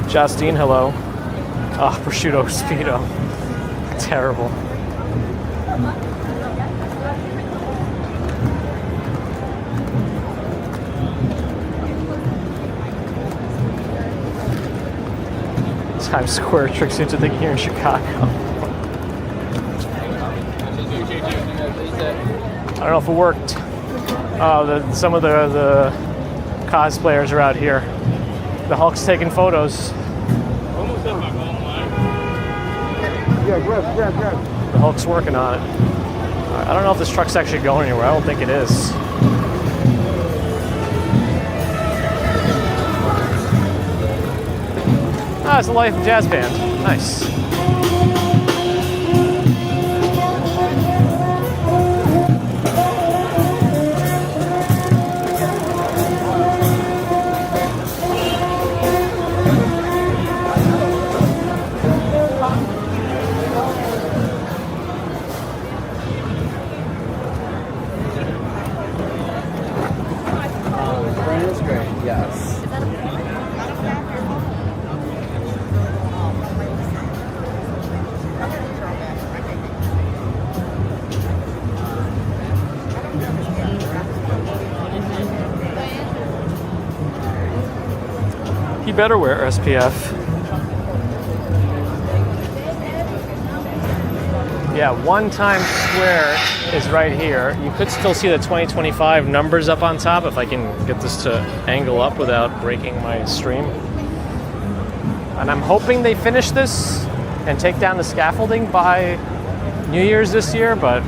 Justine, hello. Oh, prosciutto speedo. Terrible. Times Square tricks you into thinking you're in Chicago. I don't know if it worked. Some of the cosplayers are out here. The Hulk's taking photos. Yeah, grab. The Hulk's working on it. I don't know if this truck's actually going anywhere. I don't think it is. Ah, it's a live jazz band. Nice. Brand is great, yes. You better wear SPF. Yeah, 1 Times Square is right here. You could still see the 2025 numbers up on top if I can get this to angle up without breaking my stream. And I'm hoping they finish this and take down the scaffolding by New Year's this year, but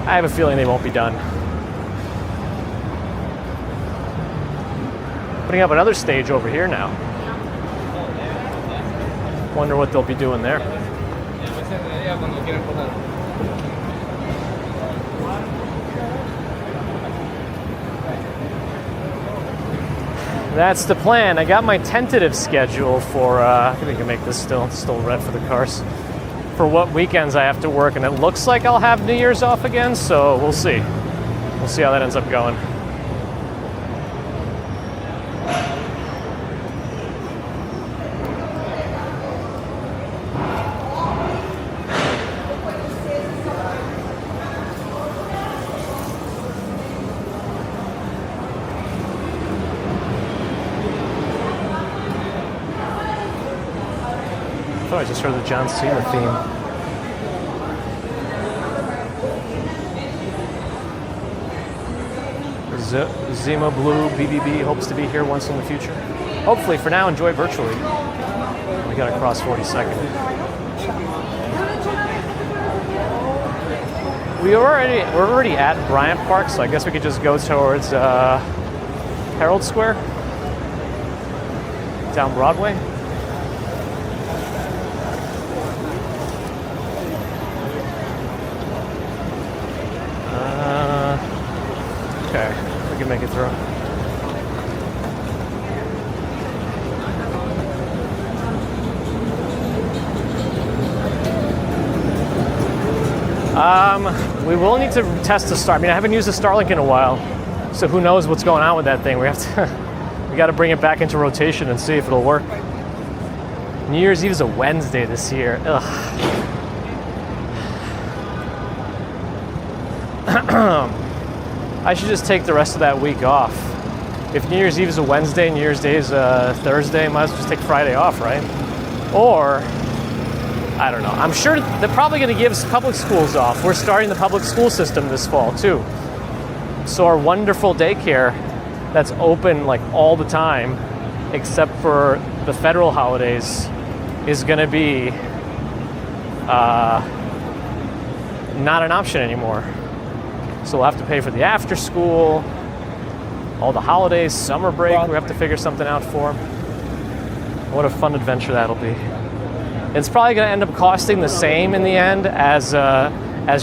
I have a feeling they won't be done. Putting up another stage over here now. Wonder what they'll be doing there. That's the plan. I got my tentative schedule for, I think we can make this still red for the cars, for what weekends I have to work, and it looks like I'll have New Year's off again, so we'll see. We'll see how that ends up going. I just heard the John Cena theme. Zima Blue BBB hopes to be here once in the future. Hopefully. For now, enjoy virtually. We got to cross 42nd. We're already at Bryant Park, so I guess we could just go towards Herald Square down Broadway. Okay, we can make it through. We will need to test the Star. I mean, I haven't used the Starlink in a while, so who knows what's going on with that thing. We got to bring it back into rotation and see if it'll work. New Year's Eve is a Wednesday this year. Ugh. I should just take the rest of that week off if New Year's Eve is a Wednesday, New Year's Day is a Thursday, might as well just take Friday off, right? Or, I don't know. I'm sure they're probably going to give public schools off. We're starting the public school system this fall, too. So our wonderful daycare that's open like all the time, except for the federal holidays, is going to be not an option anymore. So we'll have to pay for the after school, all the holidays, summer break, we have to figure something out for. What a fun adventure that'll be. It's probably going to end up costing the same in the end as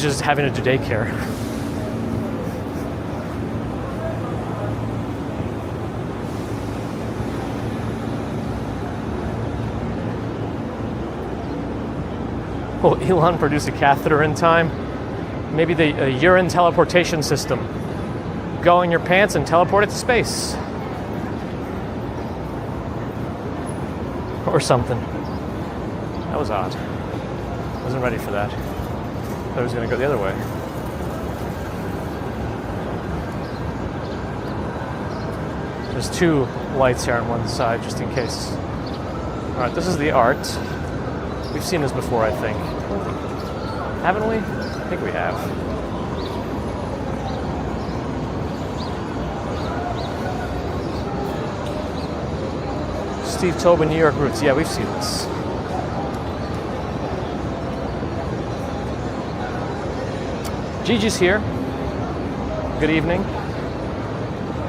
just having to do daycare. Will Elon produce a catheter in time? Maybe the urine teleportation system. Go in your pants and teleport it to space. Or something. That was odd. Wasn't ready for that. Thought it was going to go the other way. There's two lights here on one side, just in case. All right, this is the art. We've seen this before, I think. Haven't we? I think we have. Steve Tobin, New York Roots. Yeah, we've seen this. Gigi's here. Good evening.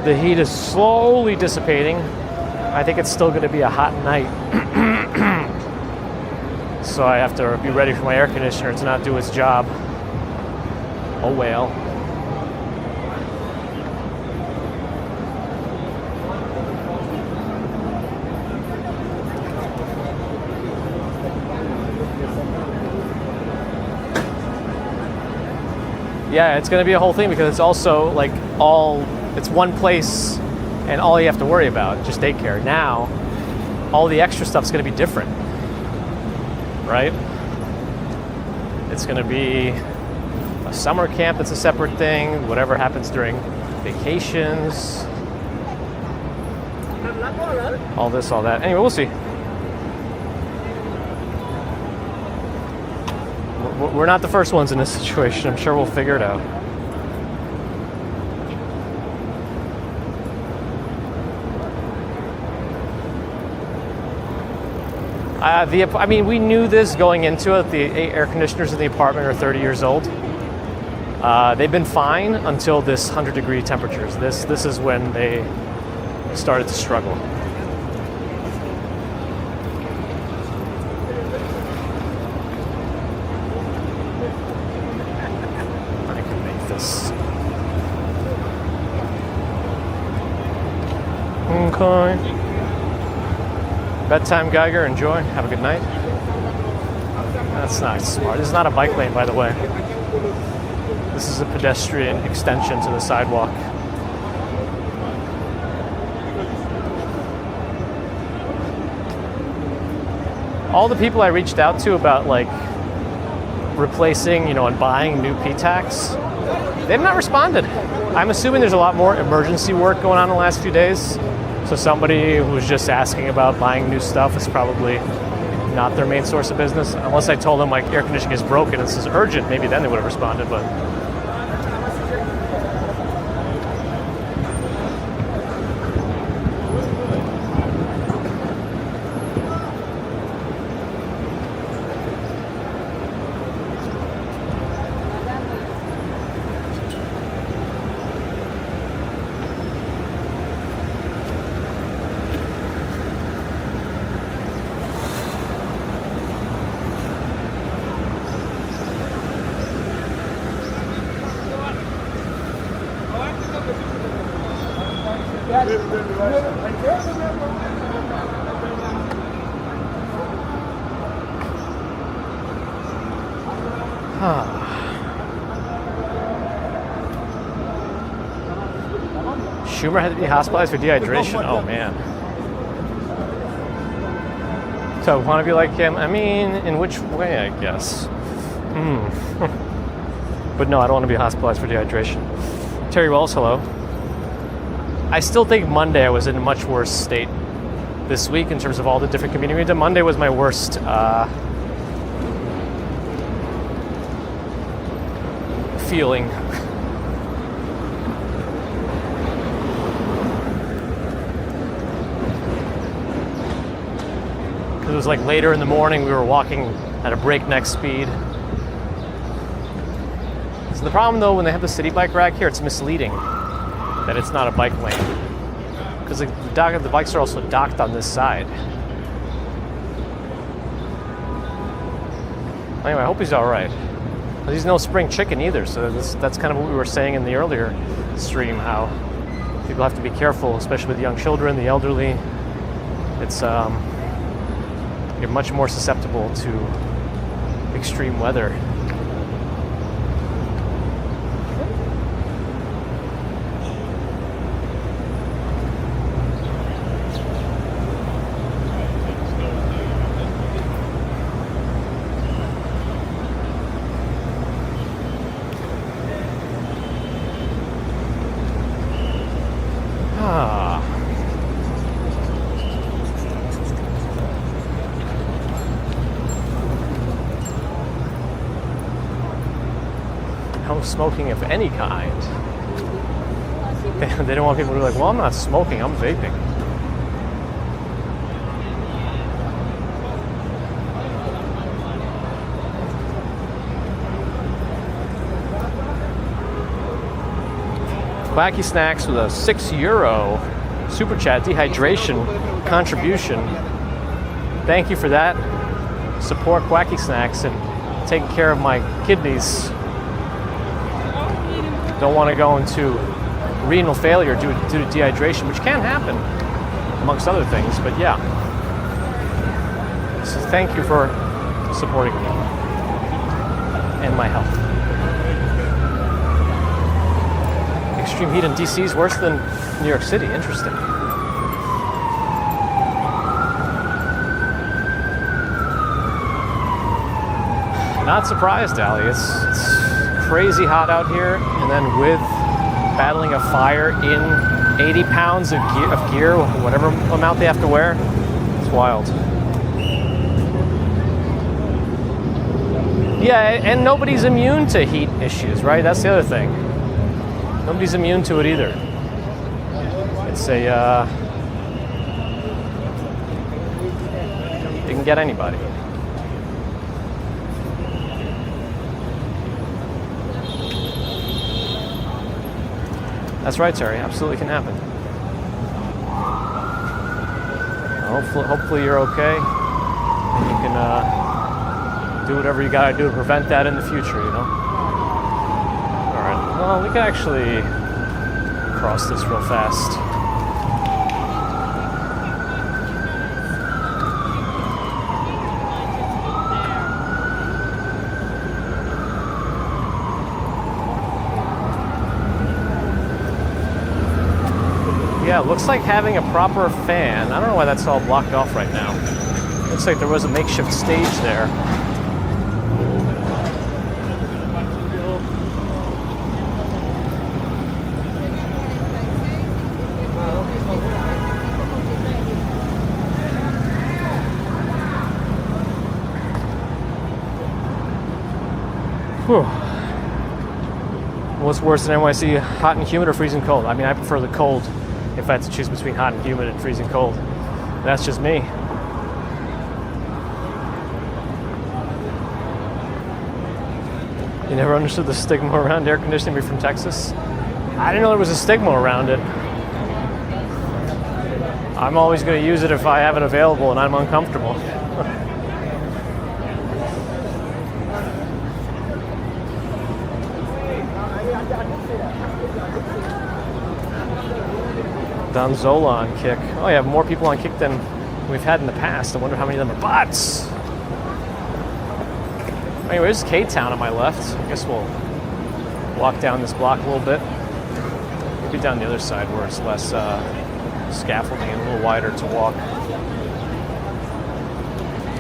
The heat is slowly dissipating. I think it's still going to be a hot night. So I have to be ready for my air conditioner to not do its job. Oh well. Yeah, it's going to be a whole thing because it's also like it's one place and all you have to worry about, just daycare. Now, all the extra stuff's going to be different. Right? It's going to be a summer camp that's a separate thing, whatever happens during vacations. All this, all that. Anyway, we'll see. We're not the first ones in this situation. I'm sure we'll figure it out. We knew this going into it. The air conditioners in the apartment are 30 years old. They've been fine until this 100-degree temperatures. This is when they started to struggle. I can make this. Okay. Bedtime Geiger, enjoy. Have a good night. That's not smart. This is not a bike lane, by the way. This is a pedestrian extension to the sidewalk. All the people I reached out to about like replacing, and buying new P-Tax, they've not responded. I'm assuming there's a lot more emergency work going on in the last few days. So somebody who's just asking about buying new stuff is probably not their main source of business. Unless I told them like air conditioning is broken, this is urgent, maybe then they would have responded, but Schumer had to be hospitalized for dehydration? Oh, man. So, want to be like him? I mean, in which way, I guess? But no, I don't want to be hospitalized for dehydration. Terry Wells, hello. I still think Monday I was in a much worse state this week in terms of all the different community meetings. Monday was my worst feeling. It was like later in the morning, we were walking at a breakneck speed. So the problem though, when they have the city bike rack here, it's misleading that it's not a bike lane. Because the bikes are also docked on this side. Anyway, I hope he's all right. He's no spring chicken either, so that's kind of what we were saying in the earlier stream, how people have to be careful, especially with young children, the elderly. It's you're much more susceptible to extreme weather. No smoking of any kind. They don't want people to be like, well, I'm not smoking, I'm vaping. Quacky Snacks with a €6 super chat dehydration contribution. Thank you for that. Support Quacky Snacks and taking care of my kidneys. Don't want to go into renal failure due to dehydration, which can happen, amongst other things, but yeah. So thank you for supporting me and my health. Extreme heat in DC is worse than New York City. Interesting. Not surprised, Allie. It's crazy hot out here, and then with battling a fire in 80 pounds of gear, whatever amount they have to wear, it's wild. Yeah, and nobody's immune to heat issues, right? That's the other thing. Nobody's immune to it either. It's it can get anybody. That's right, Terry. Absolutely can happen. Hopefully you're okay, and you can do whatever you gotta do to prevent that in the future. You know. All right. Well, we can actually cross this real fast. Yeah, looks like having a proper fan. I don't know why that's all blocked off right now. Looks like there was a makeshift stage there. Whew. What's worse than NYC, hot and humid or freezing cold? I mean, I prefer the cold. If I had to choose between hot and humid and freezing cold. That's just me. You never understood the stigma around air conditioning being from Texas? I didn't know there was a stigma around it. I'm always going to use it if I have it available and I'm uncomfortable. Don Zola on Kick. Oh yeah, more people on Kick than we've had in the past. I wonder how many of them are bots. Anyway, there's K-Town on my left. I guess we'll walk down this block a little bit. Maybe down the other side where it's less scaffolding and a little wider to walk.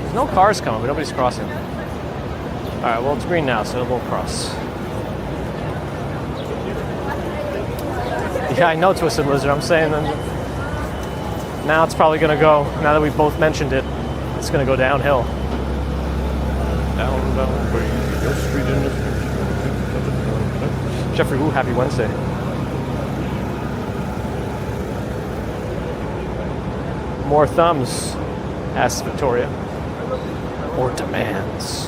There's no cars coming, but nobody's crossing. All right, well, it's green now, so we'll cross. Yeah, I know Twisted Lizard. I'm saying that now it's probably going to go, now that we've both mentioned it, it's going to go downhill. Down, Your Street in the... Jeffrey Wu, happy Wednesday. More thumbs, asks Victoria. Or demands.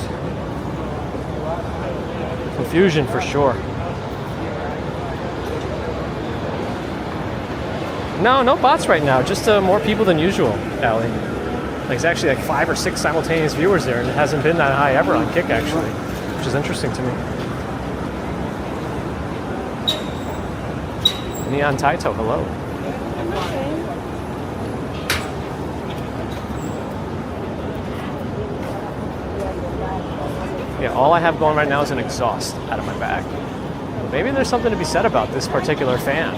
Confusion for sure. No bots right now. Just more people than usual, Allie. Like, there's actually like 5 or 6 simultaneous viewers there, and it hasn't been that high ever on Kick, actually, which is interesting to me. Neon Taito, hello. Yeah, all I have going right now is an exhaust out of my back. Maybe there's something to be said about this particular fan.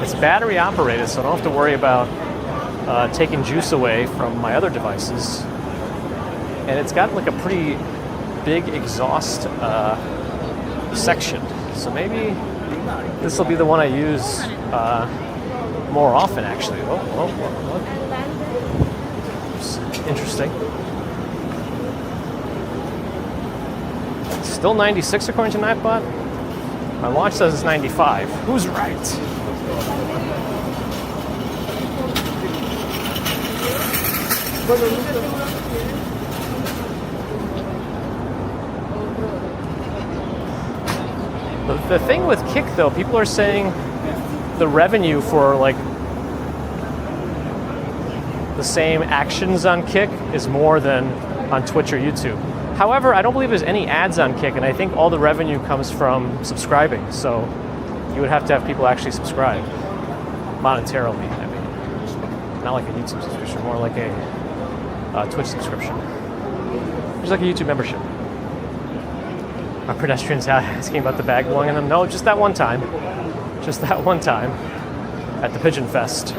It's battery operated, so I don't have to worry about taking juice away from my other devices. And it's got like a pretty big exhaust section. So maybe this will be the one I use more often, actually. It's interesting. Still 96 according to Nightbot. My watch says it's 95. Who's right? The thing with Kick, though, people are saying the revenue for like the same actions on Kick is more than on Twitch or YouTube. However, I don't believe there's any ads on Kick, and I think all the revenue comes from subscribing. So you would have to have people actually subscribe monetarily. I mean, not like a YouTube subscription, more like a Twitch subscription. Just like a YouTube membership. Are pedestrians asking about the bag blowing in them? No, just that one time. Just that one time at the Pigeon Fest.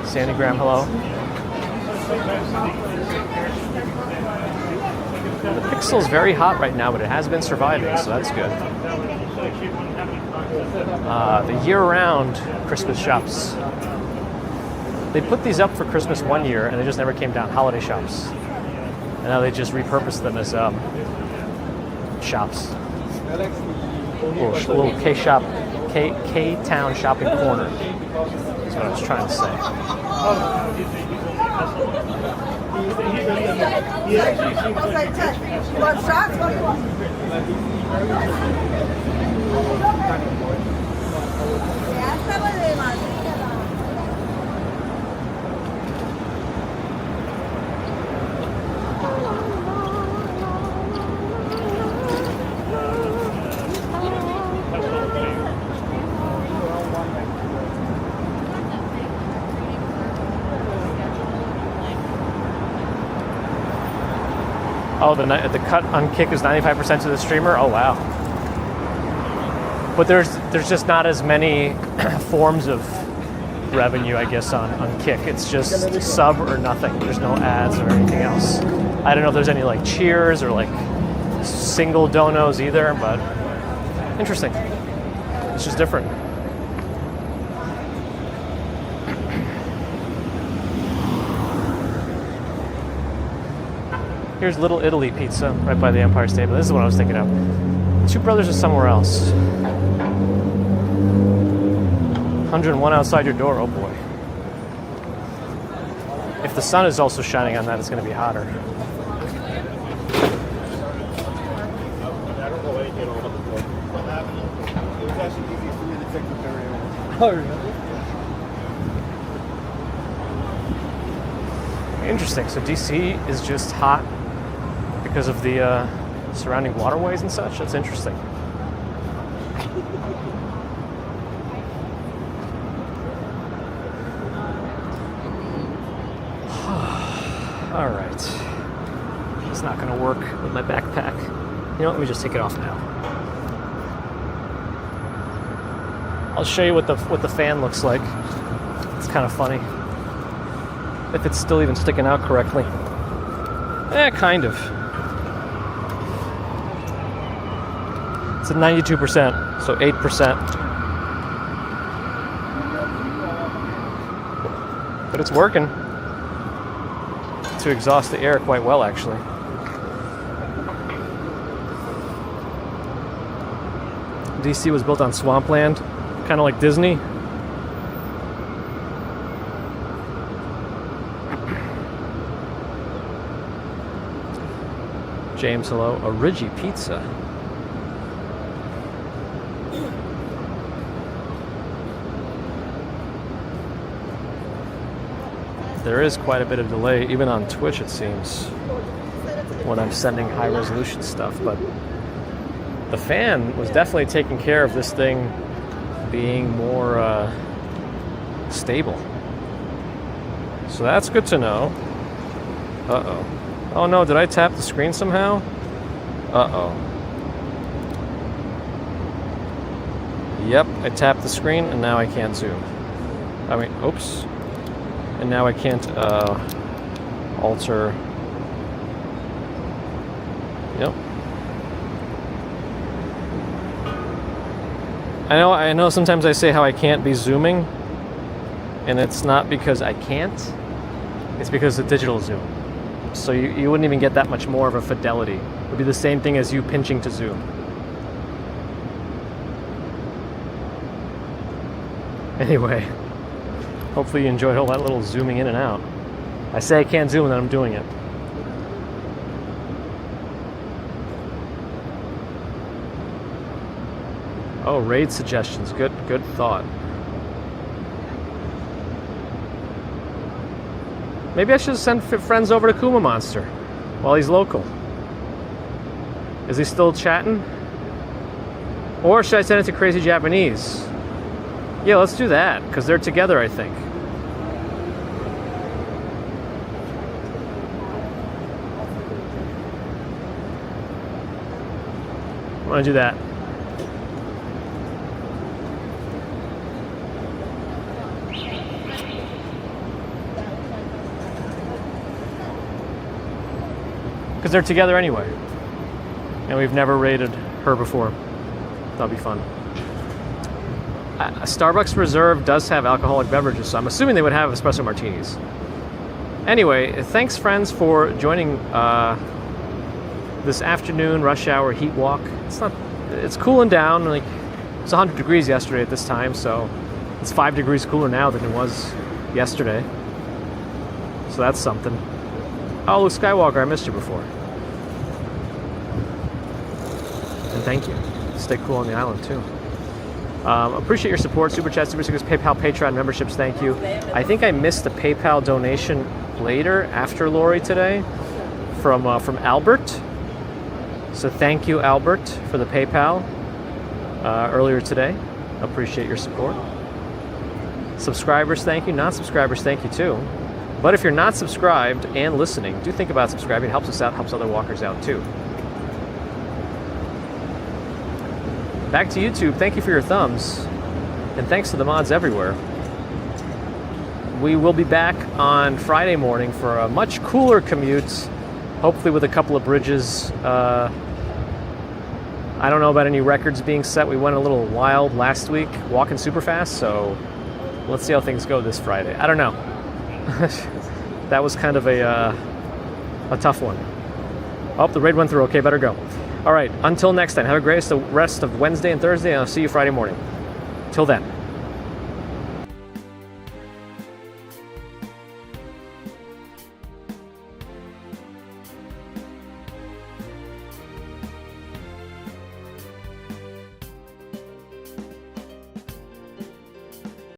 Sandy Graham, hello. The Pixel's very hot right now, but it has been surviving, so that's good. The year-round Christmas shops. They put these up for Christmas one year, and they just never came down. Holiday shops. And now they just repurposed them as shops. Little K-shop, K-town shopping corner. That's what I was trying to say. Oh, the cut on Kick is 95% to the streamer? Oh, wow. But there's just not as many forms of revenue, I guess, on Kick. It's just sub or nothing. There's no ads or anything else. I don't know if there's any like cheers or like single donos either, but interesting. It's just different. Here's Little Italy Pizza, right by the Empire State. This is what I was thinking of. Two Brothers is somewhere else. 101 outside your door, oh boy. If the sun is also shining on that, it's going to be hotter. Interesting. So DC is just hot because of the surrounding waterways and such. That's interesting. All right. It's not going to work with my backpack. You know what? Let me just take it off now. I'll show you what the fan looks like. It's kind of funny. If it's still even sticking out correctly. Kind of. It's at 92%, so 8%. But it's working to exhaust the air quite well, actually. DC was built on swampland, kind of like Disney. James, hello. A Origi pizza. There is quite a bit of delay, even on Twitch, it seems, when I'm sending high-resolution stuff, but the fan was definitely taking care of this thing being more stable. So that's good to know. Uh-oh. Oh no, did I tap the screen somehow? Uh-oh. Yep, I tapped the screen and now I can't zoom. I mean, oops. And now I can't alter. Yep. I know sometimes I say how I can't be zooming, and it's not because I can't, it's because of digital zoom. So you wouldn't even get that much more of a fidelity. It would be the same thing as you pinching to zoom. Anyway, hopefully you enjoyed all that little zooming in and out. I say I can't zoom and then I'm doing it. Oh, raid suggestions. Good thought. Maybe I should send friends over to Kuma Monster while he's local. Is he still chatting? Or should I send it to Crazy Japanese? Yeah, let's do that, because they're together, I think. I want to do that. Because they're together anyway. And we've never raided her before. That'll be fun. Starbucks Reserve does have alcoholic beverages, so I'm assuming they would have espresso martinis. Anyway, thanks friends for joining this afternoon rush hour heat walk. It's cooling down. Like, it was 100 degrees yesterday at this time, so it's 5 degrees cooler now than it was yesterday. So that's something. Oh, Luke Skywalker, I missed you before. And thank you. Stay cool on the island, too. Appreciate your support. Super Chat, Super Stickers, PayPal, Patreon memberships, thank you. I think I missed the PayPal donation later, after Lori today, from Albert. So thank you, Albert, for the PayPal earlier today. Appreciate your support. Subscribers, thank you. Non-subscribers, thank you, too. But if you're not subscribed and listening, do think about subscribing. It helps us out, helps other walkers out too. Back to YouTube. Thank you for your thumbs. And thanks to the mods everywhere. We will be back on Friday morning for a much cooler commute, hopefully with a couple of bridges. I don't know about any records being set. We went a little wild last week, walking super fast, so let's see how things go this Friday. I don't know. That was kind of a tough one. Oh, the raid went through. Okay, better go. All right, until next time, have a great rest of Wednesday and Thursday, and I'll see you Friday morning. Till then.